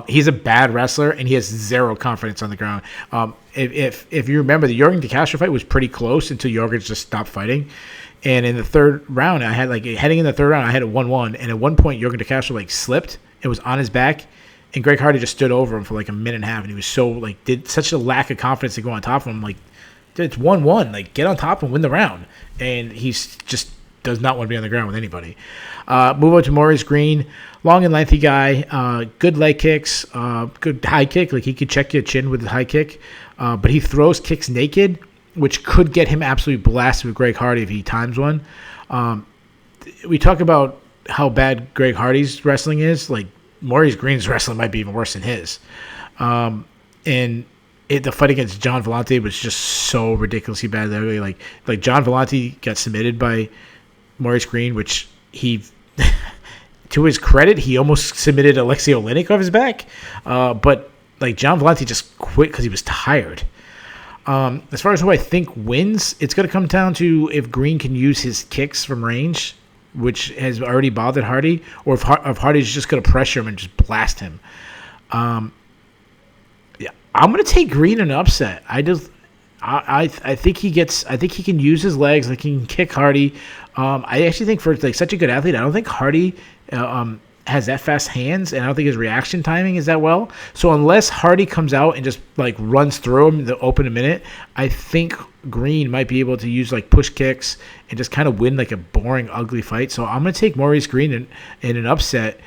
He's a bad wrestler, and he has zero confidence on the ground. If you remember, the Yorgan De Castro fight was pretty close until Yorgan just stopped fighting. And in the third round, I had heading in the third round, I had it 1-1. And at one point, Yorgan De Castro slipped. It was on his back. And Greg Hardy just stood over him for a minute and a half, and he was so did such a lack of confidence to go on top of him. it's 1-1. Like, get on top and win the round. And he's just does not want to be on the ground with anybody. Move on to Maurice Green. Long and lengthy guy. Good leg kicks. Good high kick. Like, he could check your chin with his high kick. But he throws kicks naked, which could get him absolutely blasted with Greg Hardy if he times one. We talk about how bad Greg Hardy's wrestling is. Like, Maurice Green's wrestling might be even worse than his. And the fight against John Vellante was just so ridiculously bad. Like John Vellante got submitted by Maurice Green, which he, to his credit, he almost submitted Alexei Oleinik off his back. But like, John Vellante just quit because he was tired. As far as who I think wins, it's going to come down to if Green can use his kicks from range, which has already bothered Hardy, or if Hardy's just going to pressure him and just blast him. I'm going to take Green in an upset. I think he can use his legs. Like, he can kick Hardy. I actually think for like such a good athlete, I don't think Hardy has that fast hands, and I don't think his reaction timing is that well. So unless Hardy comes out and just like runs through him to open a minute, I think Green might be able to use like push kicks and just kind of win like a boring, ugly fight. So I'm going to take Maurice Green in an upset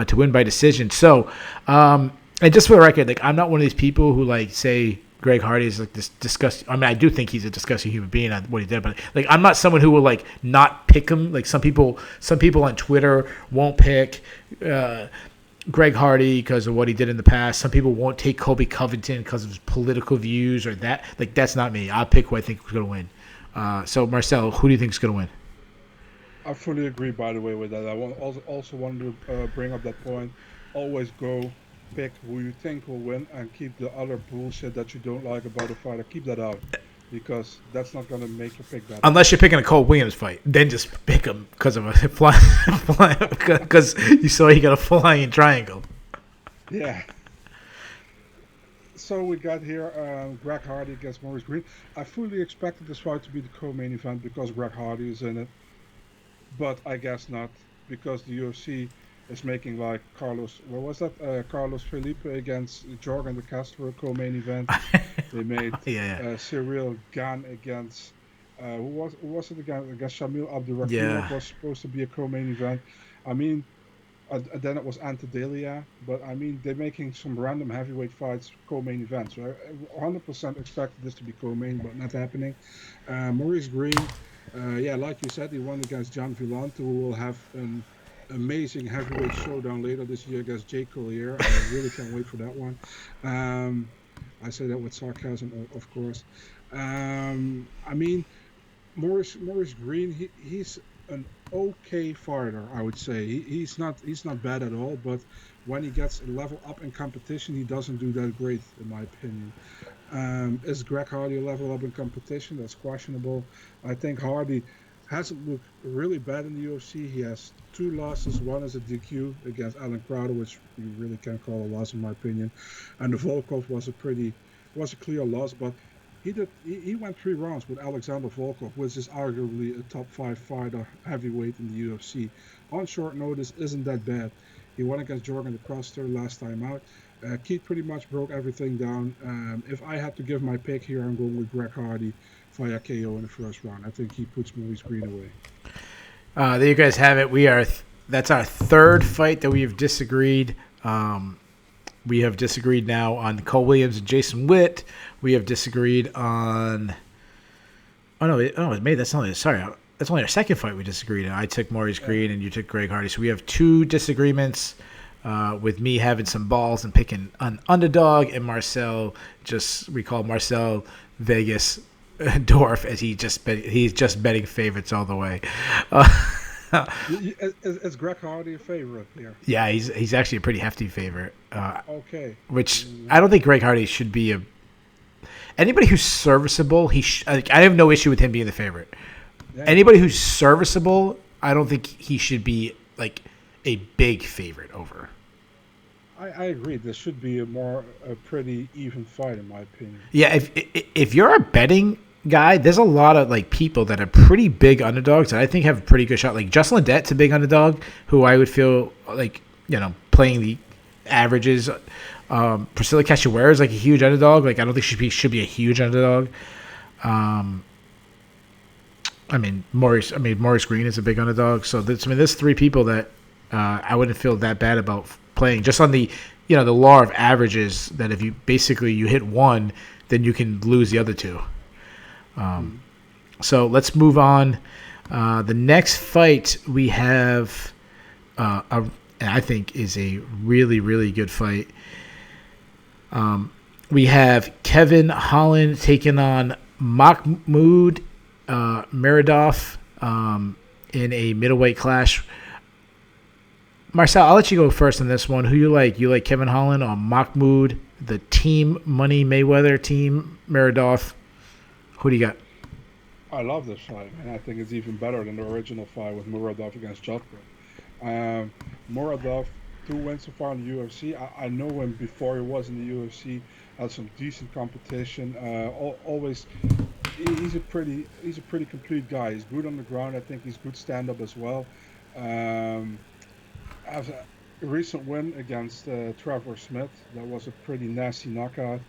to win by decision. So, and just for the record, like, I'm not one of these people who like say Greg Hardy is like this disgusting. I mean, I do think he's a disgusting human being on what he did, but like, I'm not someone who will like not pick him. Like, some people on Twitter won't pick Greg Hardy because of what he did in the past. Some people won't take Colby Covington because of his political views or that. Like, that's not me. I'll pick who I think is going to win. So, Marcel, who do you think is going to win? I fully agree, by the way, with that. I also wanted to bring up that point. Always go pick who you think will win and keep the other bullshit that you don't like about the fighter. Keep that out, because that's not going to make your pick better. Unless you're picking a Cole Williams fight, then just pick him because of a because you saw he got a flying triangle. Yeah. So we got here Greg Hardy against Maurice Green. I fully expected this fight to be the co-main event because Greg Hardy is in it, but I guess not, because the UFC is making like Carlos Felipe against Jorgen de Castro co-main event. They made Cyril Gane against who was it again? Against Shamil Abdurrahman. Yeah. Was supposed to be a co-main event. I mean, then it was Ante Delia, but I mean, they're making some random heavyweight fights co-main events. So I 100% expected this to be co-main, but not happening. Maurice Green, like you said, he won against John Vellante, who will have an amazing heavyweight showdown later this year against Jake Collier. I really can't wait for that one. I say that with sarcasm, of course. I mean, Maurice Green, he's an okay fighter, I would say. He's not bad at all, but when he gets a level up in competition, he doesn't do that great, in my opinion. Is Greg Hardy a level up in competition? That's questionable. I think Hardy hasn't looked really bad in the UFC. He has 2 losses. One is a DQ against Alan Crowder, which you really can't call a loss in my opinion. And the Volkov was a clear loss, but he went 3 rounds with Alexander Volkov, which is arguably a top 5 fighter heavyweight in the UFC. On short notice, isn't that bad. He won against Jorgen de Castro last time out. Keith pretty much broke everything down. If I had to give my pick here, I'm going with Greg Hardy via KO in the first round. I think he puts Maurice Green away. There you guys have it. That's our third fight that we have disagreed. We have disagreed now on Cole Williams and Jason Witt. We have disagreed on. That's only our second fight we disagreed on. I took Maurice Green and you took Greg Hardy. So we have 2 disagreements. With me having some balls and picking an underdog, and Marcel we call Marcel Vegas Dorf, as he's just betting favorites all the way. Is Greg Hardy a favorite here? Yeah, he's actually a pretty hefty favorite. Okay. Which I don't think Greg Hardy should be anybody who's serviceable. I have no issue with him being the favorite. Yeah. Anybody who's serviceable, I don't think he should be like a big favorite over. I agree. This should be a pretty even fight, in my opinion. Yeah, if you're a betting guy, there's a lot of like people that are pretty big underdogs that I think have a pretty good shot. Like Justin Ladette's a big underdog, who I would feel like, playing the averages. Priscilla Catchaware is like a huge underdog. Like, I don't think she should be a huge underdog. Maurice Green is a big underdog. So there's three people that I wouldn't feel that bad about playing. Just on the the law of averages, that if you hit one, then you can lose the other two. So let's move on. The next fight we have, and I think is a really, really good fight. We have Kevin Holland taking on Mahmoud Meredov in a middleweight clash. Marcel, I'll let you go first on this one. Who you like? You like Kevin Holland or Mahmoud, the Team Money Mayweather Team Meredov? Who do you got? I love this fight, and I think it's even better than the original fight with Muradov against Jotko. Muradov, 2 wins so far in the UFC. I know him before he was in the UFC. Had some decent competition. Always, he's a pretty complete guy. He's good on the ground. I think he's good stand up as well. Has a recent win against Trevor Smith. That was a pretty nasty knockout.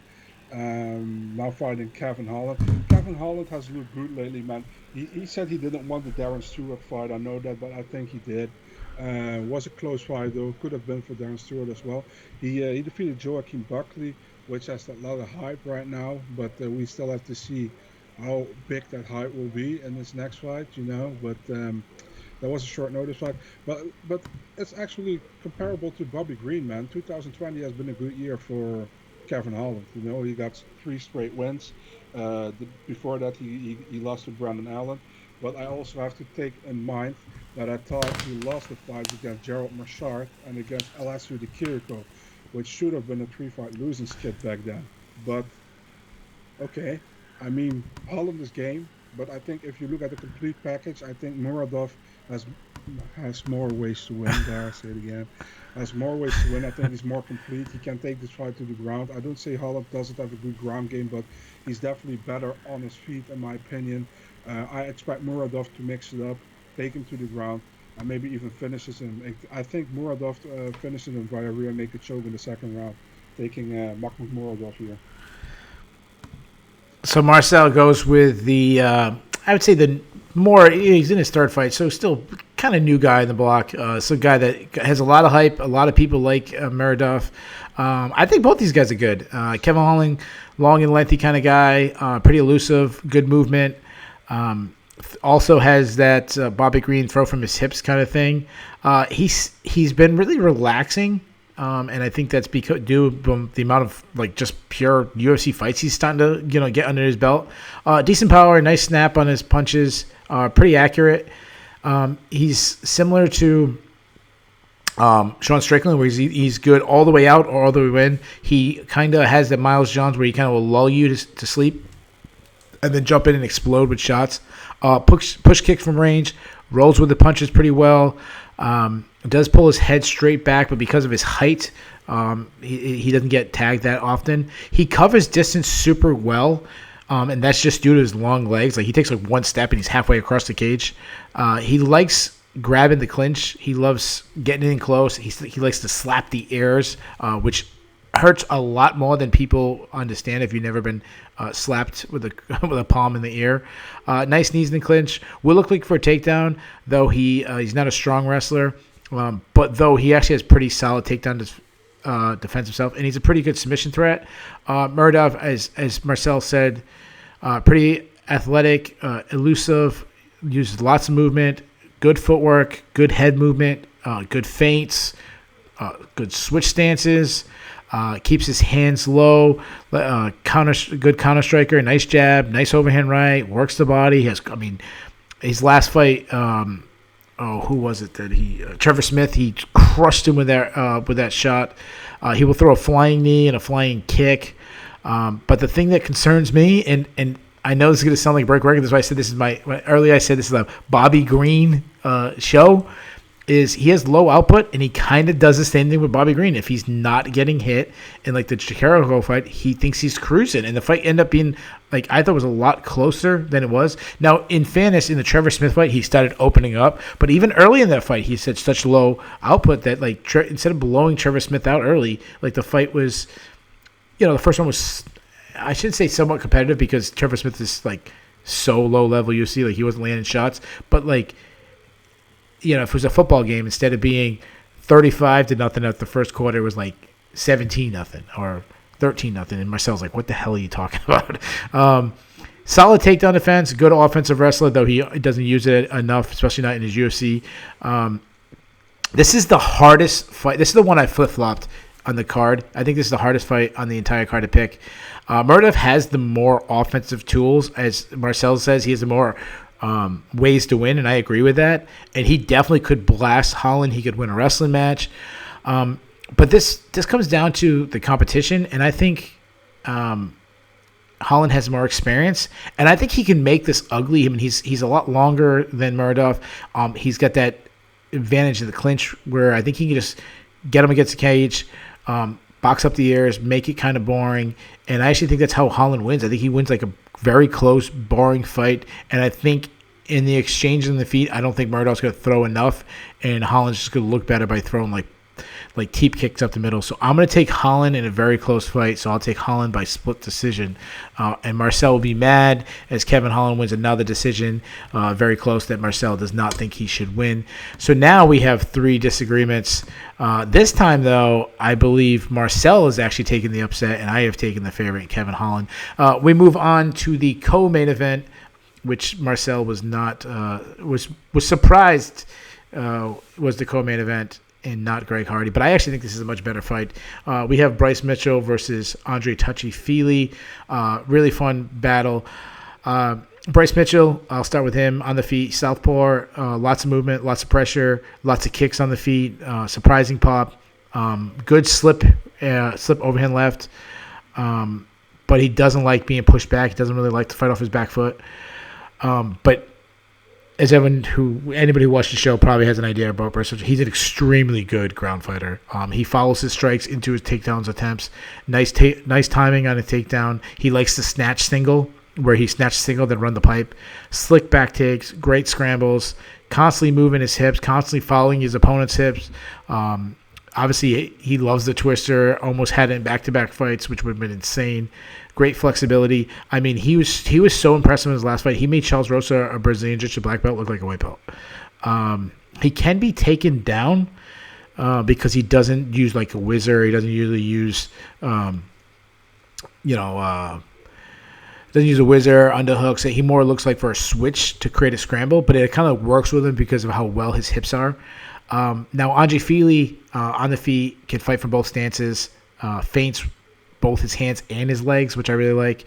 Now fighting Kevin Holland. Kevin Holland has looked good lately, man. He said he didn't want the Darren Stewart fight. I know that, but I think he did. Was a close fight though. Could have been for Darren Stewart as well. He defeated Joaquin Buckley, which has a lot of hype right now. But we still have to see how big that hype will be in this next fight. But that was a short notice fight. But it's actually comparable to Bobby Green, man. 2020 has been a good year for Kevin Holland. He got 3 straight wins. Before that, he lost to Brandon Allen. But I also have to take in mind that I thought he lost the fight against Gerald Marchard and against Alassio Di Chirico, which should have been a 3-fight losing skid back then. But, okay, Holland is game. But I think if you look at the complete package, I think Muradov has more ways to win. There, I say it again. Has more ways to win. I think he's more complete. He can take this fight to the ground. I don't say Holland doesn't have a good ground game, but he's definitely better on his feet, in my opinion. I expect Muradov to mix it up, take him to the ground, and maybe even finishes him. I think Muradov finishes him via rear naked choke in the second round, taking Mahmoud Muradov here. So Marcel goes with the, I would say he's in his third fight, so still kind of new guy in the block. So a guy that has a lot of hype. A lot of people like Meredov. I think both these guys are good. Kevin Holland, long and lengthy kind of guy, pretty elusive, good movement. Also has that Bobby Green throw from his hips kind of thing. He's been really relaxing. And I think that's because due to the amount of just pure UFC fights he's starting to get under his belt. Decent power, nice snap on his punches, pretty accurate. He's similar to Sean Strickland, where he's good all the way out or all the way in. He kind of has the Miles Johns where he kind of will lull you to sleep, and then jump in and explode with shots. Push kick from range, rolls with the punches pretty well. Does pull his head straight back, but because of his height, he doesn't get tagged that often. He covers distance super well, and that's just due to his long legs. He takes one step and he's halfway across the cage. He likes grabbing the clinch. He loves getting in close. He likes to slap the airs, which hurts a lot more than people understand if you've never been slapped with a palm in the ear. Nice knees in the clinch. Will look like for a takedown, though he's not a strong wrestler. But though he actually has pretty solid takedown defense himself, and he's a pretty good submission threat. Muradov, as Marcel said, pretty athletic, elusive, uses lots of movement, good footwork, good head movement, good feints, good switch stances. Keeps his hands low, good counter striker, nice jab, nice overhand right, works the body. His last fight, who was it that Trevor Smith, he crushed him with that shot. He will throw a flying knee and a flying kick. But the thing that concerns me, and I know this is going to sound like a break record, that's why I said this is a Bobby Green show, is he has low output, and he kind of does the same thing with Bobby Green. If he's not getting hit in the Jericho fight, he thinks he's cruising, and the fight ended up being I thought it was a lot closer than it was. Now, in fairness, in the Trevor Smith fight, he started opening up, but even early in that fight, he said such low output that instead of blowing Trevor Smith out early, the fight was, the first one was I shouldn't say somewhat competitive because Trevor Smith is like so low level UFC, like he wasn't landing shots. But like, if it was a football game, instead of being 35-0 at the first quarter, it was like 17-0 or 13-0. And Marcel's like, what the hell are you talking about? Solid takedown defense, good offensive wrestler, though he doesn't use it enough, especially not in his UFC. This is the hardest fight. This is the one I flip-flopped on the card. I think this is the hardest fight on the entire card to pick. Murdoch has the more offensive tools. As Marcel says, he has the more ways to win, and I agree with that. And he definitely could blast Holland. He could win a wrestling match. But this comes down to the competition, and I think Holland has more experience, and I think he can make this ugly. I mean, he's a lot longer than Murdoch. He's got that advantage in the clinch where I think he can just get him against the cage, box up the ears, make it kind of boring. And I actually think that's how Holland wins. I think he wins like a very close, boring fight. And I think in the exchange in the feet, I don't think Murdoch's going to throw enough, and Holland's just going to look better by throwing like teep kicks up the middle. So I'm going to take Holland in a very close fight. So I'll take Holland by split decision. And Marcel will be mad as Kevin Holland wins another decision, very close, that Marcel does not think he should win. So now we have 3 disagreements. This time, though, I believe Marcel is actually taking the upset, and I have taken the favorite, Kevin Holland. We move on to the co-main event, which Marcel was not was surprised was the co-main event and not Greg Hardy. But I actually think this is a much better fight. We have Bryce Mitchell versus Andre Touchy Feely. Really fun battle. Bryce Mitchell, I'll start with him on the feet. Southpaw, lots of movement, lots of pressure, lots of kicks on the feet, surprising pop, good slip overhand left. But he doesn't like being pushed back. He doesn't really like to fight off his back foot. But as anybody who watched the show probably has an idea about Bryce Mitchell, he's an extremely good ground fighter. He follows his strikes into his takedowns attempts. Nice timing on a takedown. He likes to snatch single, where he snatches single, then run the pipe. Slick back takes, great scrambles, constantly moving his hips, constantly following his opponent's hips. Obviously, he loves the twister. Almost had it in back-to-back fights, which would have been insane. Great flexibility. I mean, he was so impressive in his last fight. He made Charles Rosa, a Brazilian Jiu-Jitsu black belt, look like a white belt. He can be taken down because he doesn't use like a whizzer. He doesn't usually use, doesn't use a whizzer, underhooks. He more looks like for a switch to create a scramble, but it kind of works with him because of how well his hips are. Now, Andre Feely on the feet can fight from both stances, feints both his hands and his legs, which I really like.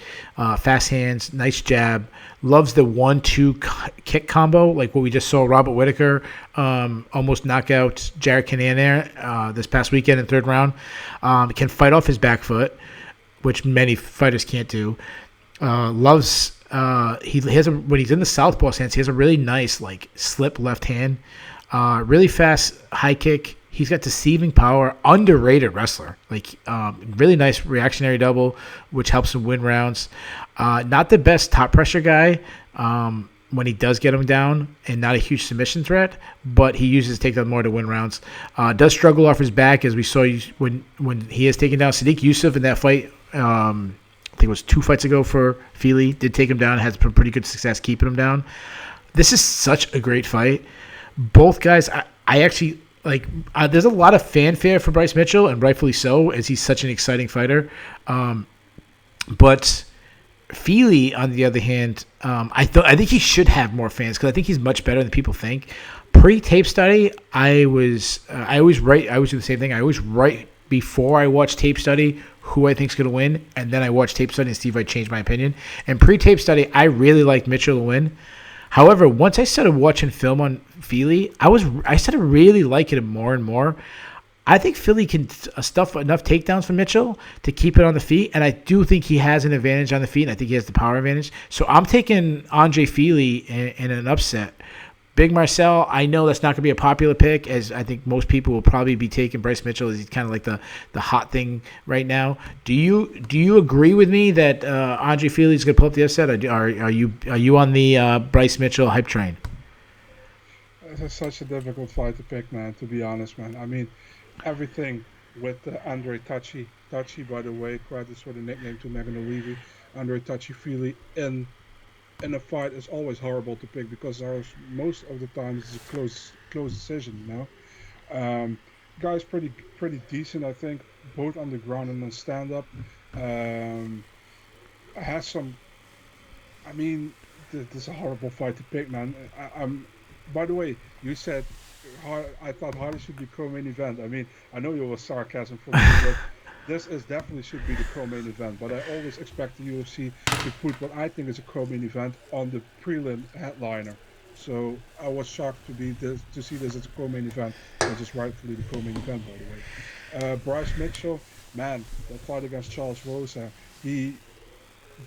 Fast hands, nice jab. Loves the 1-2 kick combo, like what we just saw Robert Whittaker almost knock out Jared Cannonier this past weekend in third round. Can fight off his back foot, which many fighters can't do. Loves he has when he's in the southpaw stance, he has a really nice like slip left hand. Really fast high kick. He's got deceiving power. Underrated wrestler. Like really nice reactionary double, which helps him win rounds. Not the best top pressure guy when he does get him down, and not a huge submission threat, but he uses takedown more to win rounds. Does struggle off his back, as we saw when he has taken down Sadiq Yusuf in that fight. I think it was 2 fights ago for Feely. Did take him down. Has pretty good success keeping him down. This is such a great fight. Both guys, I actually like. There's a lot of fanfare for Bryce Mitchell, and rightfully so, as he's such an exciting fighter. But Feely, on the other hand, I think he should have more fans because I think he's much better than people think. Pre-tape study, I always do the same thing. I always write before I watch tape study who I think is going to win, and then I watch tape study and see if I change my opinion. And pre-tape study, I really liked Mitchell to win. However, once I started watching film on Feely, I started really liking him more and more. I think Feely can stuff enough takedowns for Mitchell to keep it on the feet, and I do think he has an advantage on the feet, and I think he has the power advantage. So I'm taking Andre Feely in an upset. Big Marcel, I know that's not going to be a popular pick, as I think most people will probably be taking Bryce Mitchell, as he's kind of like the hot thing right now. Do you agree with me that Andre Feely is going to pull up the upset? Are you on the Bryce Mitchell hype train? It's such a difficult fight to pick, man. To be honest, man. I mean, everything with Andre Touchy. Touchy, by the way, credits for the nickname to Megan O'Leary. Andre Touchy Feely in a fight is always horrible to pick because there's most of the times it's a close decision. Um, guy's pretty decent, I think, both on the ground and on stand up. Um, has some. I mean, this is a horrible fight to pick, man. I'm. By the way, you said I thought Hardy should be co-main event. I mean, I know you were sarcasm from me, but this is definitely should be the co-main event. But I always expect the UFC to put what I think is a co-main event on the prelim headliner. So I was shocked to see this as a co-main event, which is rightfully the co-main event, by the way. Bryce Mitchell, man, that fight against Charles Rosa, he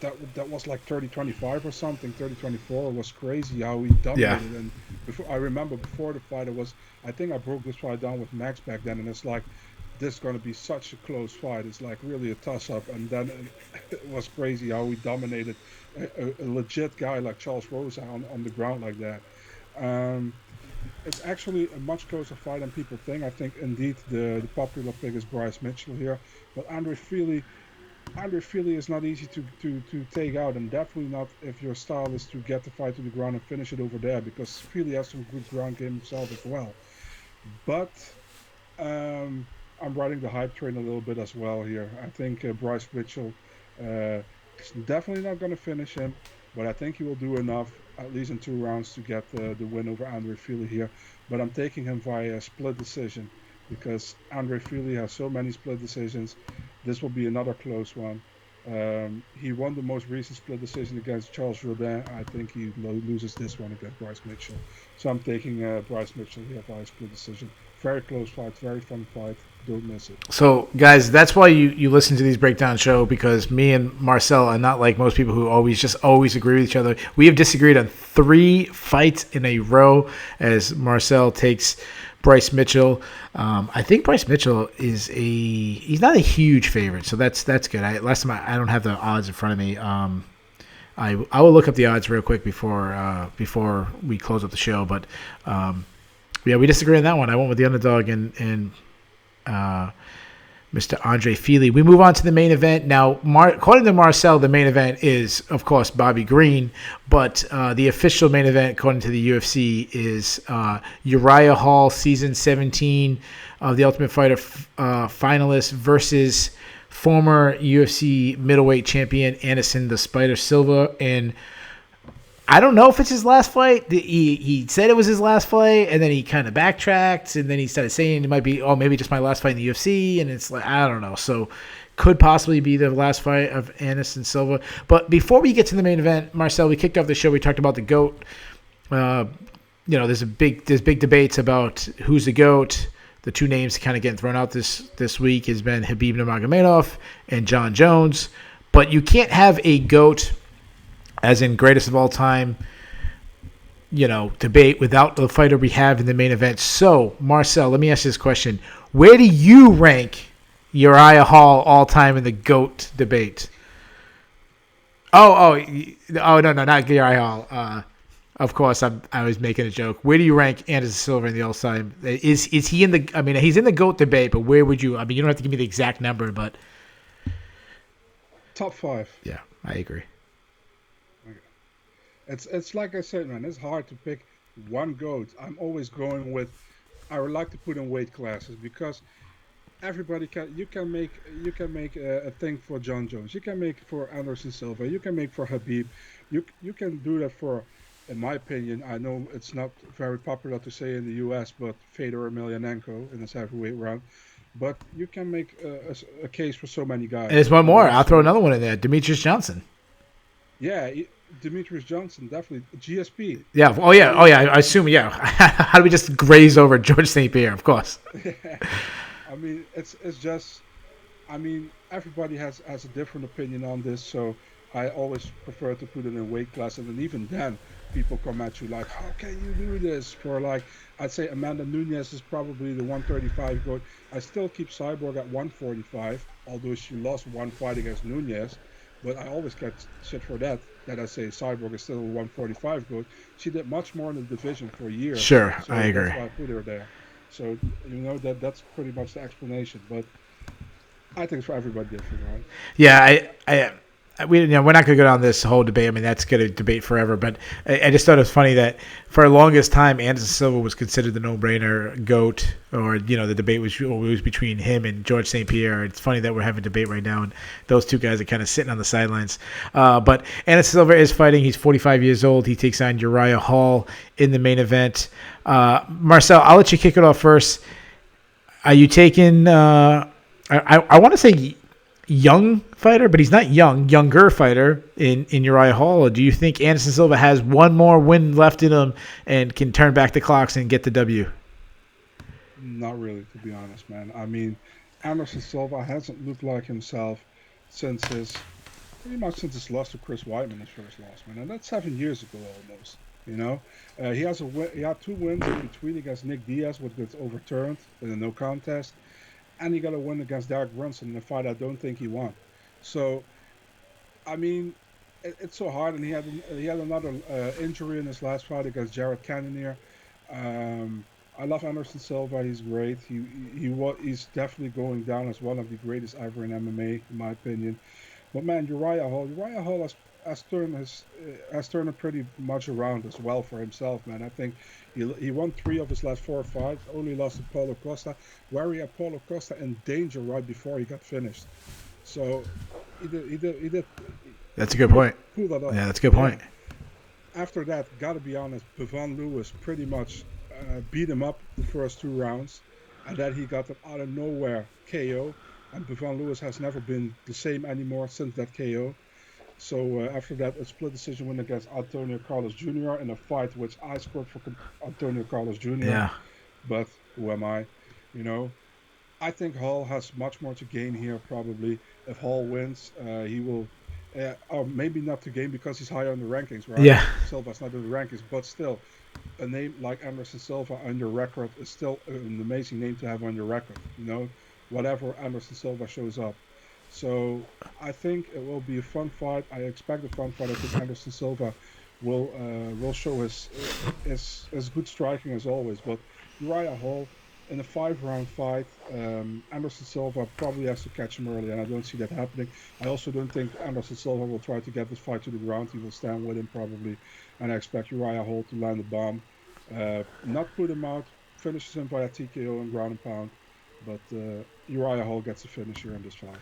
that was like 30-25 or something. 30-24 was crazy how he Yeah. dominated. And before I remember before the fight, it was I think I broke this fight down with Max back then, and it's like this is going to be such a close fight. It's like really a toss up, and then it was crazy how he dominated a legit guy like Charles Rosa on the ground like that. Um, it's actually a much closer fight than people think. I think indeed the popular pick is Bryce Mitchell here, but Andre Fili is not easy to take out, and definitely not if your style is to get the fight to the ground and finish it over there, because Fili has some good ground game himself as well. But I'm riding the hype train a little bit as well here. I think Bryce Mitchell is definitely not going to finish him, but I think he will do enough, at least in 2 rounds, to get the win over Andre Fili here. But I'm taking him via split decision because Andre Fili has so many split decisions. This will be another close one. He won the most recent split decision against Charles Jourdain. I think he loses this one against Bryce Mitchell. So I'm taking Bryce Mitchell here via split decision. Very close fight, very fun fight. Don't miss it. So, guys, that's why you listen to these breakdown show, because me and Marcel are not like most people who always agree with each other. We have disagreed on 3 fights in a row as Marcel takes Bryce Mitchell. I think Bryce Mitchell he's not a huge favorite, so that's good. Last time I don't have the odds in front of me. I will look up the odds real quick before we close up the show, but yeah, we disagree on that one. I went with the underdog and Mr. Andre Fili. We move on to the main event. Now, according to Marcel, the main event is, of course, Bobby Green, but the official main event, according to the UFC, is Uriah Hall, Season 17 of The Ultimate Fighter finalist versus former UFC middleweight champion Anderson the Spider Silva. And I don't know if it's his last fight. He said it was his last fight, and then he kind of backtracked, and then he started saying it might be, maybe just my last fight in the UFC, and it's like, I don't know. So could possibly be the last fight of Anderson Silva. But before we get to the main event, Marcel, we kicked off the show. We talked about the GOAT. There's big debates about who's the GOAT. The 2 names kind of getting thrown out this week has been Khabib Nurmagomedov and John Jones. But you can't have a GOAT, as in greatest of all time, debate without the fighter we have in the main event. So, Marcel, let me ask you this question. Where do you rank Uriah Hall all time in the GOAT debate? Oh, no, not Uriah Hall. Of course, I was making a joke. Where do you rank Anderson Silva in the all time? Is he in the? I mean, he's in the GOAT debate, but where would you? I mean, you don't have to give me the exact number, but Top 5. Yeah, I agree. Okay. It's like I said, man. It's hard to pick one goat. I'm always going with. I would like to put in weight classes because everybody can. You can make a thing for John Jones. You can make it for Anderson Silva. You can make for Habib. You can do that for. In my opinion, I know it's not very popular to say in the U.S., but Fedor Emelianenko in the heavyweight round. But you can make a case for so many guys. And there's one more. I'll throw another one in there. Demetrius Johnson. Yeah, Demetrius Johnson, definitely. GSP. Yeah. Oh, yeah. I assume, yeah. How do we just graze over George St. Pierre? Of course. I mean, it's just, I mean, everybody has a different opinion on this, so I always prefer to put it in weight class, and then even then, people come at you like, how can you do this? For like, I'd say Amanda Nunes is probably the 135 goat. I still keep Cyborg at 145, although she lost one fight against Nunes. But I always get shit for that I say Cyborg is still a 145 goat. She did much more in the division for a year. Sure, so I agree. that's why I put her there. So that's pretty much the explanation. But I think it's for everybody different, right? Yeah, we're not going to go down this whole debate. I mean, that's going to debate forever. But I just thought it was funny that for the longest time, Anderson Silva was considered the no-brainer GOAT, or the debate was always between him and George St. Pierre. It's funny that we're having a debate right now, and those two guys are kind of sitting on the sidelines. But Anderson Silva is fighting. He's 45 years old. He takes on Uriah Hall in the main event. Marcel, I'll let you kick it off first. Are you taking? I want to say young fighter, but he's not younger fighter in Uriah Hall? Or do you think Anderson Silva has one more win left in him and can turn back the clocks and get the W? Not really, to be honest, man. I mean, Anderson Silva hasn't looked like himself pretty much since his loss to Chris Weidman, his first loss, man. And that's 7 years ago almost. He had 2 wins in between against Nick Diaz, which gets overturned in a no contest. And he got a win against Derek Brunson in a fight I don't think he won. So, I mean, it's so hard. And he had another injury in his last fight against Jared Cannonier. I love Anderson Silva. He's great. He's definitely going down as one of the greatest ever in MMA, in my opinion. But man, Uriah Hall has turned it pretty much around as well for himself, man. I think he won 3 of his last 4 fights, only lost to Paulo Costa, where he had Paulo Costa in danger right before he got finished. So he did. That's a good point. Pull that off. Yeah, that's a good point. After that, gotta be honest, Pavon Lewis pretty much beat him up the first 2 rounds, and then he got an out of nowhere KO, and Pavon Lewis has never been the same anymore since that KO. So after that, a split decision win against Antonio Carlos Jr. in a fight which I scored for Antonio Carlos Jr. Yeah. But who am I? I think Hall has much more to gain here probably. If Hall wins, he will, or maybe not to gain because he's higher on the rankings, right? Yeah. Silva's not in the rankings, but still, a name like Anderson Silva on your record is still an amazing name to have on your record. Whatever Anderson Silva shows up. So I think it will be a fun fight. I expect a fun fight. I think Anderson Silva will show his good striking as always. But Uriah Hall in a 5-round fight, Anderson Silva probably has to catch him early, and I don't see that happening. I also don't think Anderson Silva will try to get this fight to the ground. He will stand with him probably, and I expect Uriah Hall to land a bomb, not put him out, finishes him via TKO and ground and pound. But Uriah Hall gets a finish here in this fight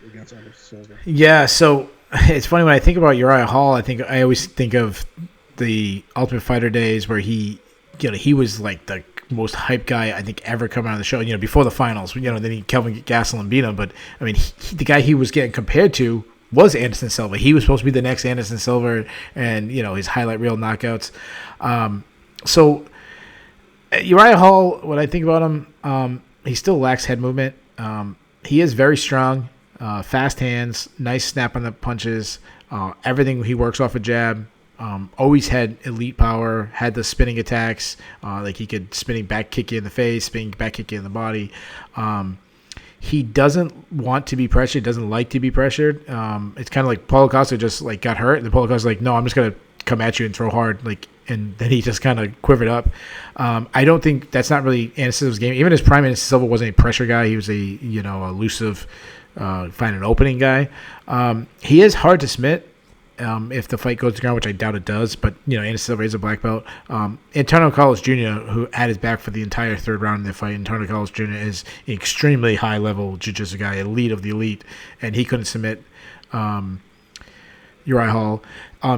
against Anderson Silva. Yeah, so it's funny when I think about Uriah Hall. I always think of the Ultimate Fighter days where he was like the most hyped guy I think ever come out of the show. Before the finals, then Kelvin Gastelum beat him. But I mean, the guy he was getting compared to was Anderson Silva. He was supposed to be the next Anderson Silva, and his highlight reel knockouts. So Uriah Hall, when I think about him, he still lacks head movement. He is very strong, fast hands, nice snap on the punches. Everything he works off a jab. Always had elite power, had the spinning attacks. Like he could spinning back kick you in the face, spinning back kick you in the body. He doesn't want to be pressured, doesn't like to be pressured. It's kind of like Paulo Costa just like got hurt, and then Paulo Costa's like, no, I'm just going to come at you and throw hard. And then he just kind of quivered up. I don't think that's not really Anderson Silva's game. Even his prime, Anderson Silva wasn't a pressure guy. He was a elusive, find an opening guy. He is hard to submit if the fight goes to ground, which I doubt it does. But Anderson Silva is a black belt. Antonio Carlos Jr., who had his back for the entire 3rd round in the fight. Antonio Carlos Jr. is an extremely high level jiu-jitsu guy, elite of the elite, and he couldn't submit Uriah Hall.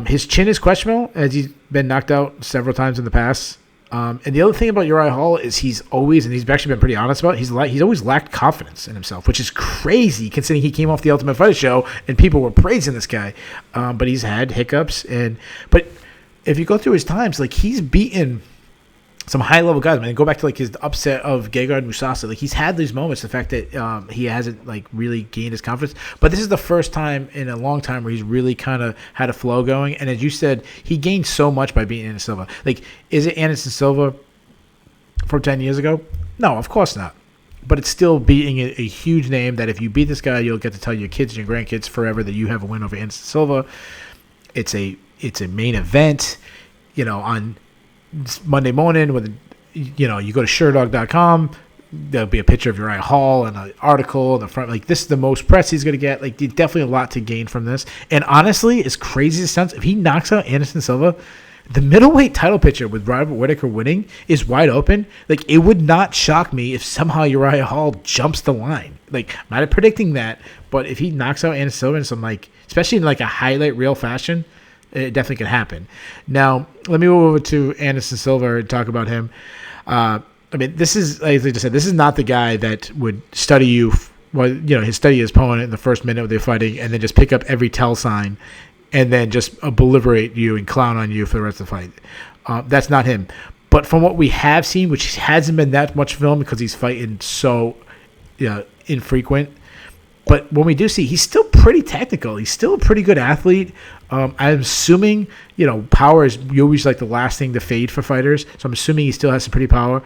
His chin is questionable, as he's been knocked out several times in the past. And the other thing about Uriah Hall is he's actually been pretty honest about it, he's always lacked confidence in himself, which is crazy considering he came off the Ultimate Fighter show and people were praising this guy. But he's had hiccups. But if you go through his times, like he's beaten some high-level guys. I mean, go back to like his upset of Gaga and Mousasi. Like he's had these moments. The fact that he hasn't like really gained his confidence, but this is the first time in a long time where he's really kind of had a flow going. And as you said, he gained so much by beating Anderson Silva. Like, is it Anderson Silva from 10 years ago? No, of course not. But it's still beating a huge name that if you beat this guy, you'll get to tell your kids and your grandkids forever that you have a win over Anderson Silva. It's a main event, on Monday morning with you know, you go to Sherdog.com, there'll be a picture of Uriah Hall and an article in the front. Like, this is the most press he's going to get. Like, definitely a lot to gain from this. And honestly, as crazy as it sounds, if he knocks out Anderson Silva, the middleweight title picture with Robert Whittaker winning is wide open. Like, it would not shock me if somehow Uriah Hall jumps the line. Like, I'm not predicting that, but if he knocks out Anderson Silva in some, like, especially in like a highlight reel fashion, it definitely could happen. Now, let me move over to Anderson Silva and talk about him. I mean, this is, like I just said, this is not the guy that would study you, study his opponent in the first minute they're fighting and then just pick up every tell sign and then just obliterate you and clown on you for the rest of the fight. That's not him. But from what we have seen, which hasn't been that much film because he's fighting so infrequent, but when we do see, he's still pretty technical. He's still a pretty good athlete. I'm assuming, power is always like the last thing to fade for fighters. So I'm assuming he still has some pretty power.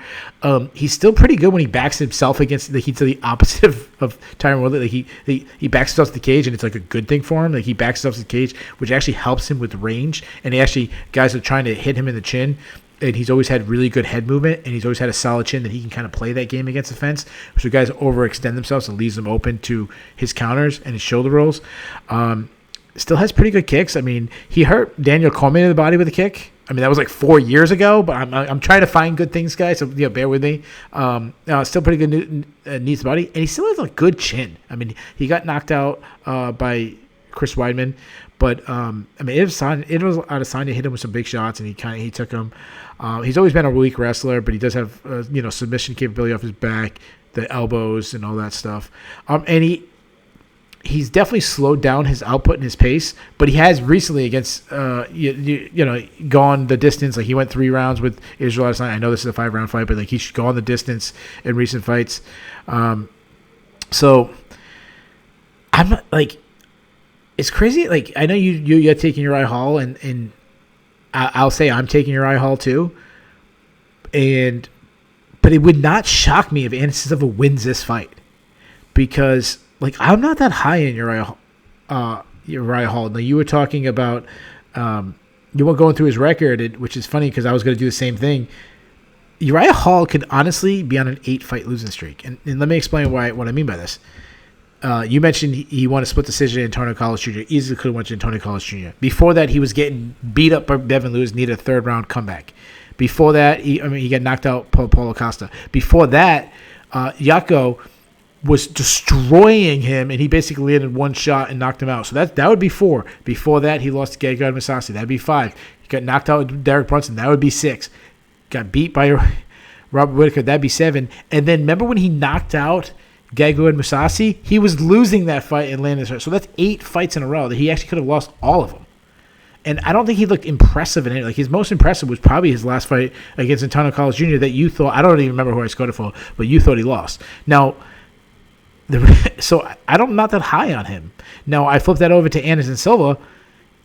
He's still pretty good when he backs himself against the heat to the opposite of Tyron Woodley. Like he backs himself to the cage, and it's like a good thing for him. Like he backs himself to the cage, which actually helps him with range. And guys are trying to hit him in the chin. And he's always had really good head movement, and he's always had a solid chin that he can kind of play that game against the fence. So guys overextend themselves and leaves them open to his counters and his shoulder rolls. Still has pretty good kicks. I mean, he hurt Daniel Cormier in the body with a kick. I mean, that was like 4 years ago, but I'm trying to find good things, guys. So bear with me. Still pretty good knees body, and he still has a good chin. I mean, he got knocked out by Chris Weidman. But it was Adesanya hit him with some big shots, and he took him. He's always been a weak wrestler, but he does have submission capability off his back, the elbows, and all that stuff. And he's definitely slowed down his output and his pace, but he has recently against gone the distance. Like he went 3 rounds with Israel Adesanya. I know this is a 5-round fight, but like he's gone the distance in recent fights. So I'm not like. It's crazy. Like I know you're taking Uriah Hall, and I'll say I'm taking Uriah Hall too. But it would not shock me if Anderson Silva wins this fight, because like I'm not that high in Uriah Hall. Now you were talking about you were going through his record, which is funny because I was going to do the same thing. Uriah Hall could honestly be on an 8-fight losing streak, and let me explain what I mean by this. You mentioned he won a split decision in Antonio Carlos Jr. Easily could have won to Antonio Carlos Jr. Before that, he was getting beat up by Devin Lewis, needed a 3rd-round comeback. Before that, he got knocked out by Paulo Costa. Before that, Yako was destroying him, and he basically landed one shot and knocked him out. So that would be 4. Before that, he lost to Gaga and Mousasi. That would be 5. He got knocked out with Derek Brunson. That would be 6. Got beat by Robert Whittaker. That would be 7. And then remember when he knocked out Gaga and Mousasi? He was losing that fight and landed his. So that's 8 fights in a row that he actually could have lost all of them. And I don't think he looked impressive in it. Like his most impressive was probably his last fight against Antonio Carlos Jr. that you thought, I don't even remember who I scored it for, but you thought he lost. Now, so I'm not that high on him. Now I flip that over to Anderson Silva.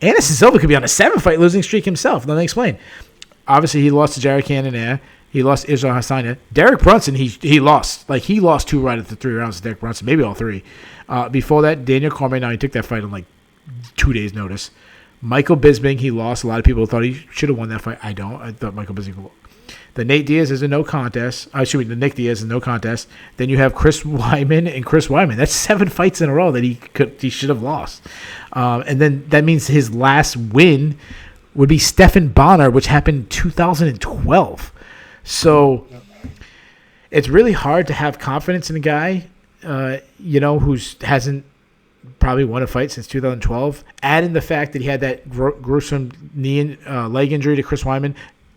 Anderson Silva could be on a 7-fight losing streak himself. Let me explain. Obviously, he lost to Jared Cannonier. He lost to Israel Adesanya. Derek Brunson, he lost. Like, he lost 2 right at the 3 rounds to Derek Brunson, maybe all 3. Before that, Daniel Cormier, now he took that fight on, like, 2 days' notice. Michael Bisping, he lost. A lot of people thought he should have won that fight. I don't. I thought Michael Bisping would. The Nate Diaz is a no contest. The Nick Diaz is a no contest. Then you have Chris Weidman and Chris Weidman. That's 7 fights in a row that he should have lost. And then that means his last win would be Stephan Bonnar, which happened in 2012. So it's really hard to have confidence in a guy, who hasn't probably won a fight since 2012. Add in the fact that he had that gruesome leg injury to Chris Weidman.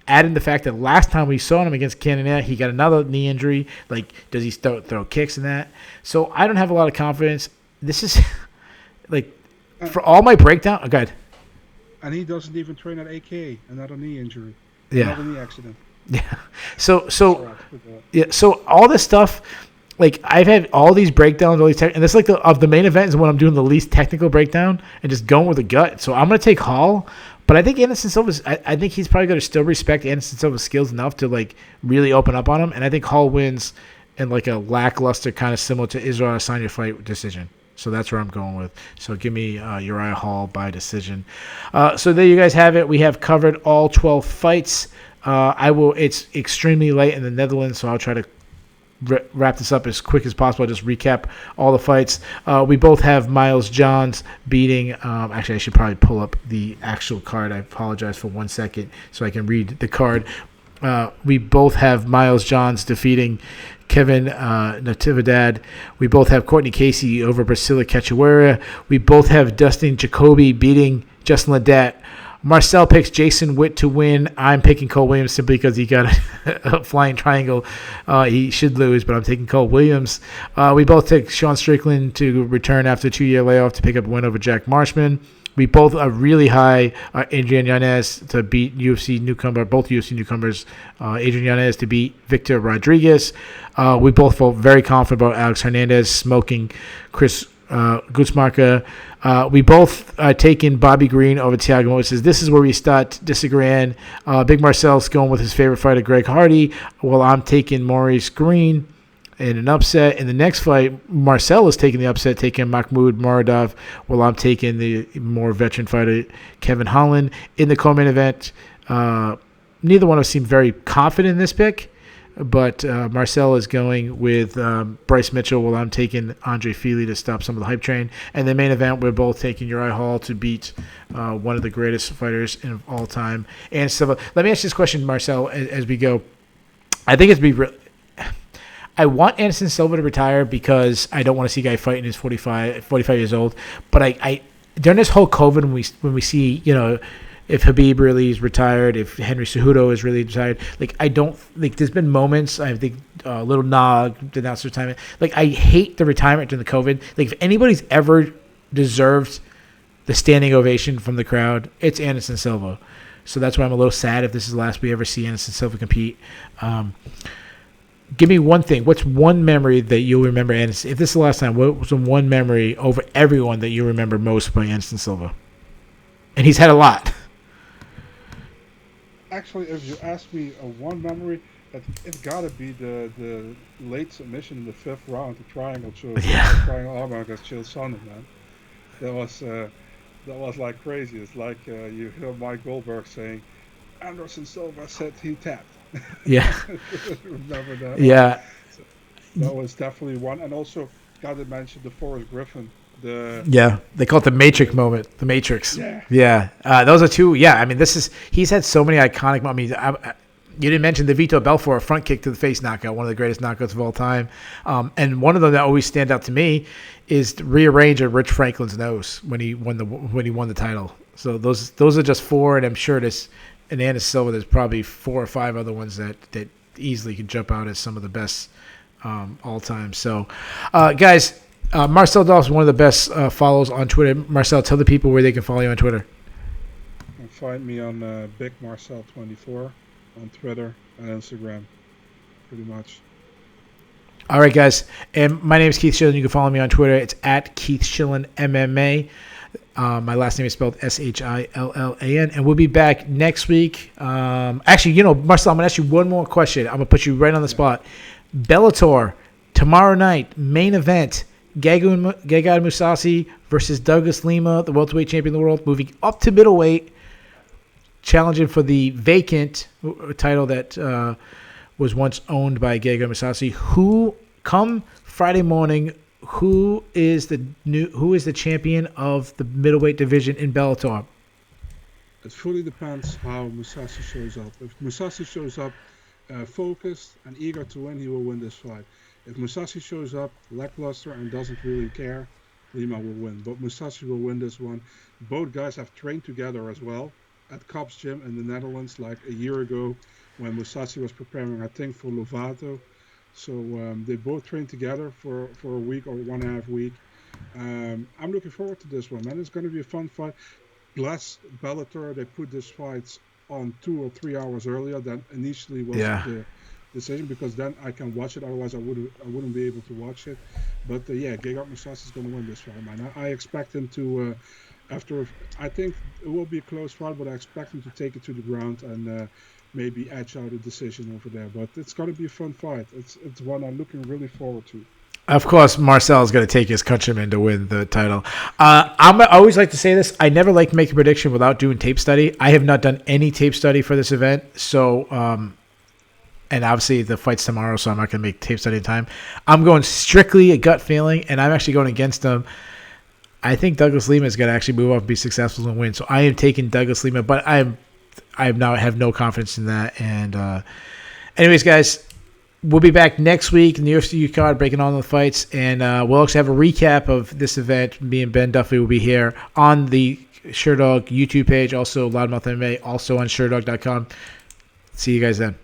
Add in the fact that last time we saw him against Cannonier, he got another knee injury. Like, does he throw kicks in that? So I don't have a lot of confidence. This is, like, for all my breakdown. Oh, go ahead. And he doesn't even train at AK, another knee injury. Yeah. Another knee accident. Yeah. So all this stuff, like I've had all these breakdowns, all these and this like of the main event is when I'm doing the least technical breakdown and just going with the gut. So I'm gonna take Hall, but I think Anderson Silva's. I think he's probably gonna still respect Anderson Silva's skills enough to like really open up on him, and I think Hall wins in like a lackluster kind of similar to Israel Adesanya fight decision. So that's where I'm going with. So give me Uriah Hall by decision. So there you guys have it. We have covered all 12 fights. It's extremely late in the Netherlands, so I'll try to wrap this up as quick as possible. I'll just recap all the fights. We both have Miles Johns beating. Actually, I should probably pull up the actual card. I apologize for 1 second so I can read the card. We both have Miles Johns defeating Kevin Natividad. We both have Courtney Casey over Priscilla Catchaware. We both have Dustin Jacoby beating Justin Ladette. Marcel picks Jason Witt to win. I'm picking Cole Williams simply because he got a flying triangle. He should lose, but I'm taking Cole Williams. We both take Sean Strickland to return after a 2-year layoff to pick up a win over Jack Marshman. We both are really high. Adrian Garnett to beat UFC newcomer, both UFC newcomers. Adrian Garnett to beat Victor Rodriguez. We both felt very confident about Alex Hernandez smoking Chris Gutzmarka. We both are taking Bobby Green over Thiago Moses. This is where we start disagreeing. Big Marcel's going with his favorite fighter, Greg Hardy, while I'm taking Maurice Green in an upset. In the next fight, Marcel is taking the upset, taking Mahmoud Muradov, while I'm taking the more veteran fighter, Kevin Holland. In the co-main event, neither one of us seem very confident in this pick, but Marcel is going with Bryce Mitchell, while I'm taking Andre Feely to stop some of the hype train. And the main event, we're both taking Uriah Hall to beat one of the greatest fighters of all time, and Silva. Let me ask you this question, Marcel, as we go. I think I want Anderson Silva to retire because I don't want to see a guy fighting who's 45 years old. But I during this whole COVID, when we see, if Khabib really is retired, if Henry Cejudo is really retired, I don't like. There's been moments. I think Little Nog announced retirement. I hate the retirement during the COVID. If anybody's ever deserved the standing ovation from the crowd, it's Anderson Silva. So that's why I'm a little sad if this is the last we ever see Anderson Silva compete. Give me one thing. What's one memory that you'll remember? Anderson? If this is the last time, what was the one memory over everyone that you remember most by Anderson Silva? And he's had a lot. Actually, if you ask me one memory, it's got to be the late submission in the 5th round, the triangle choke, triangle arm against Chael Sonnen, man. That was like crazy. It's like you hear Mike Goldberg saying, Anderson Silva said he tapped. Yeah. Remember that? Yeah. So that was definitely one. And also, got to mention the Forrest Griffin. They call it the Matrix moment. The Matrix. Yeah. Those are two. Yeah, I mean, he's had so many iconic moments. You didn't mention the Vito Belfort front kick to the face knockout, one of the greatest knockouts of all time. And one of them that always stand out to me is the rearrange of Rich Franklin's nose when he won the title. So those are just four, and I'm sure in Anderson Silva, there's probably 4 or 5 other ones that easily could jump out as some of the best all time. So, guys, Marcel Dolph is one of the best follows on Twitter. Marcel, tell the people where they can follow you on Twitter. You can find me on Big Marcel24 on Twitter and Instagram, pretty much. All right, guys. And my name is Keith Schillen. You can follow me on Twitter. It's at Keith Schillen MMA. My last name is spelled Shillan, and we'll be back next week. Actually, Marcel, I'm going to ask you one more question. I'm going to put you right on the spot. Bellator, tomorrow night, main event, Gaga and Mousasi versus Douglas Lima, the welterweight champion of the world, moving up to middleweight, challenging for the vacant title that was once owned by Gaga and Mousasi. Who, come Friday morning, who is the champion of the middleweight division in Bellator? It fully depends how Mousasi shows up. If Mousasi shows up focused and eager to win, he will win this fight. If Mousasi shows up lackluster and doesn't really care, Lima will win. But Mousasi will win this one. Both guys have trained together as well at Kop's gym in the Netherlands like a year ago when Mousasi was preparing, I think, for Lovato. So they both trained together for a week or 1.5 weeks. I'm looking forward to this one, man. It's going to be a fun fight. Bless Bellator, they put this fight on 2 or 3 hours earlier than initially was the decision, because then I can watch it. Otherwise, I wouldn't be able to watch it. But Gegard Mousasi is going to win this fight, man. I expect him to, I think it will be a close fight, but I expect him to take it to the ground and maybe edge out a decision over there. But it's going to be a fun fight. It's one I'm looking really forward to. Of course, Marcel is going to take his countryman to win the title. I always like to say this. I never like to make a prediction without doing tape study. I have not done any tape study for this event. So, and obviously the fight's tomorrow, so I'm not going to make tape study in time. I'm going strictly a gut feeling, and I'm actually going against them. I think Douglas Lima is going to actually move up and be successful and win. So I am taking Douglas Lima, but I now have no confidence in that. And anyways, guys, we'll be back next week in the UFC card, breaking all the fights, and we'll actually have a recap of this event. Me and Ben Duffy will be here on the Sherdog YouTube page, also Loudmouth MMA, also on Sherdog.com. See you guys then.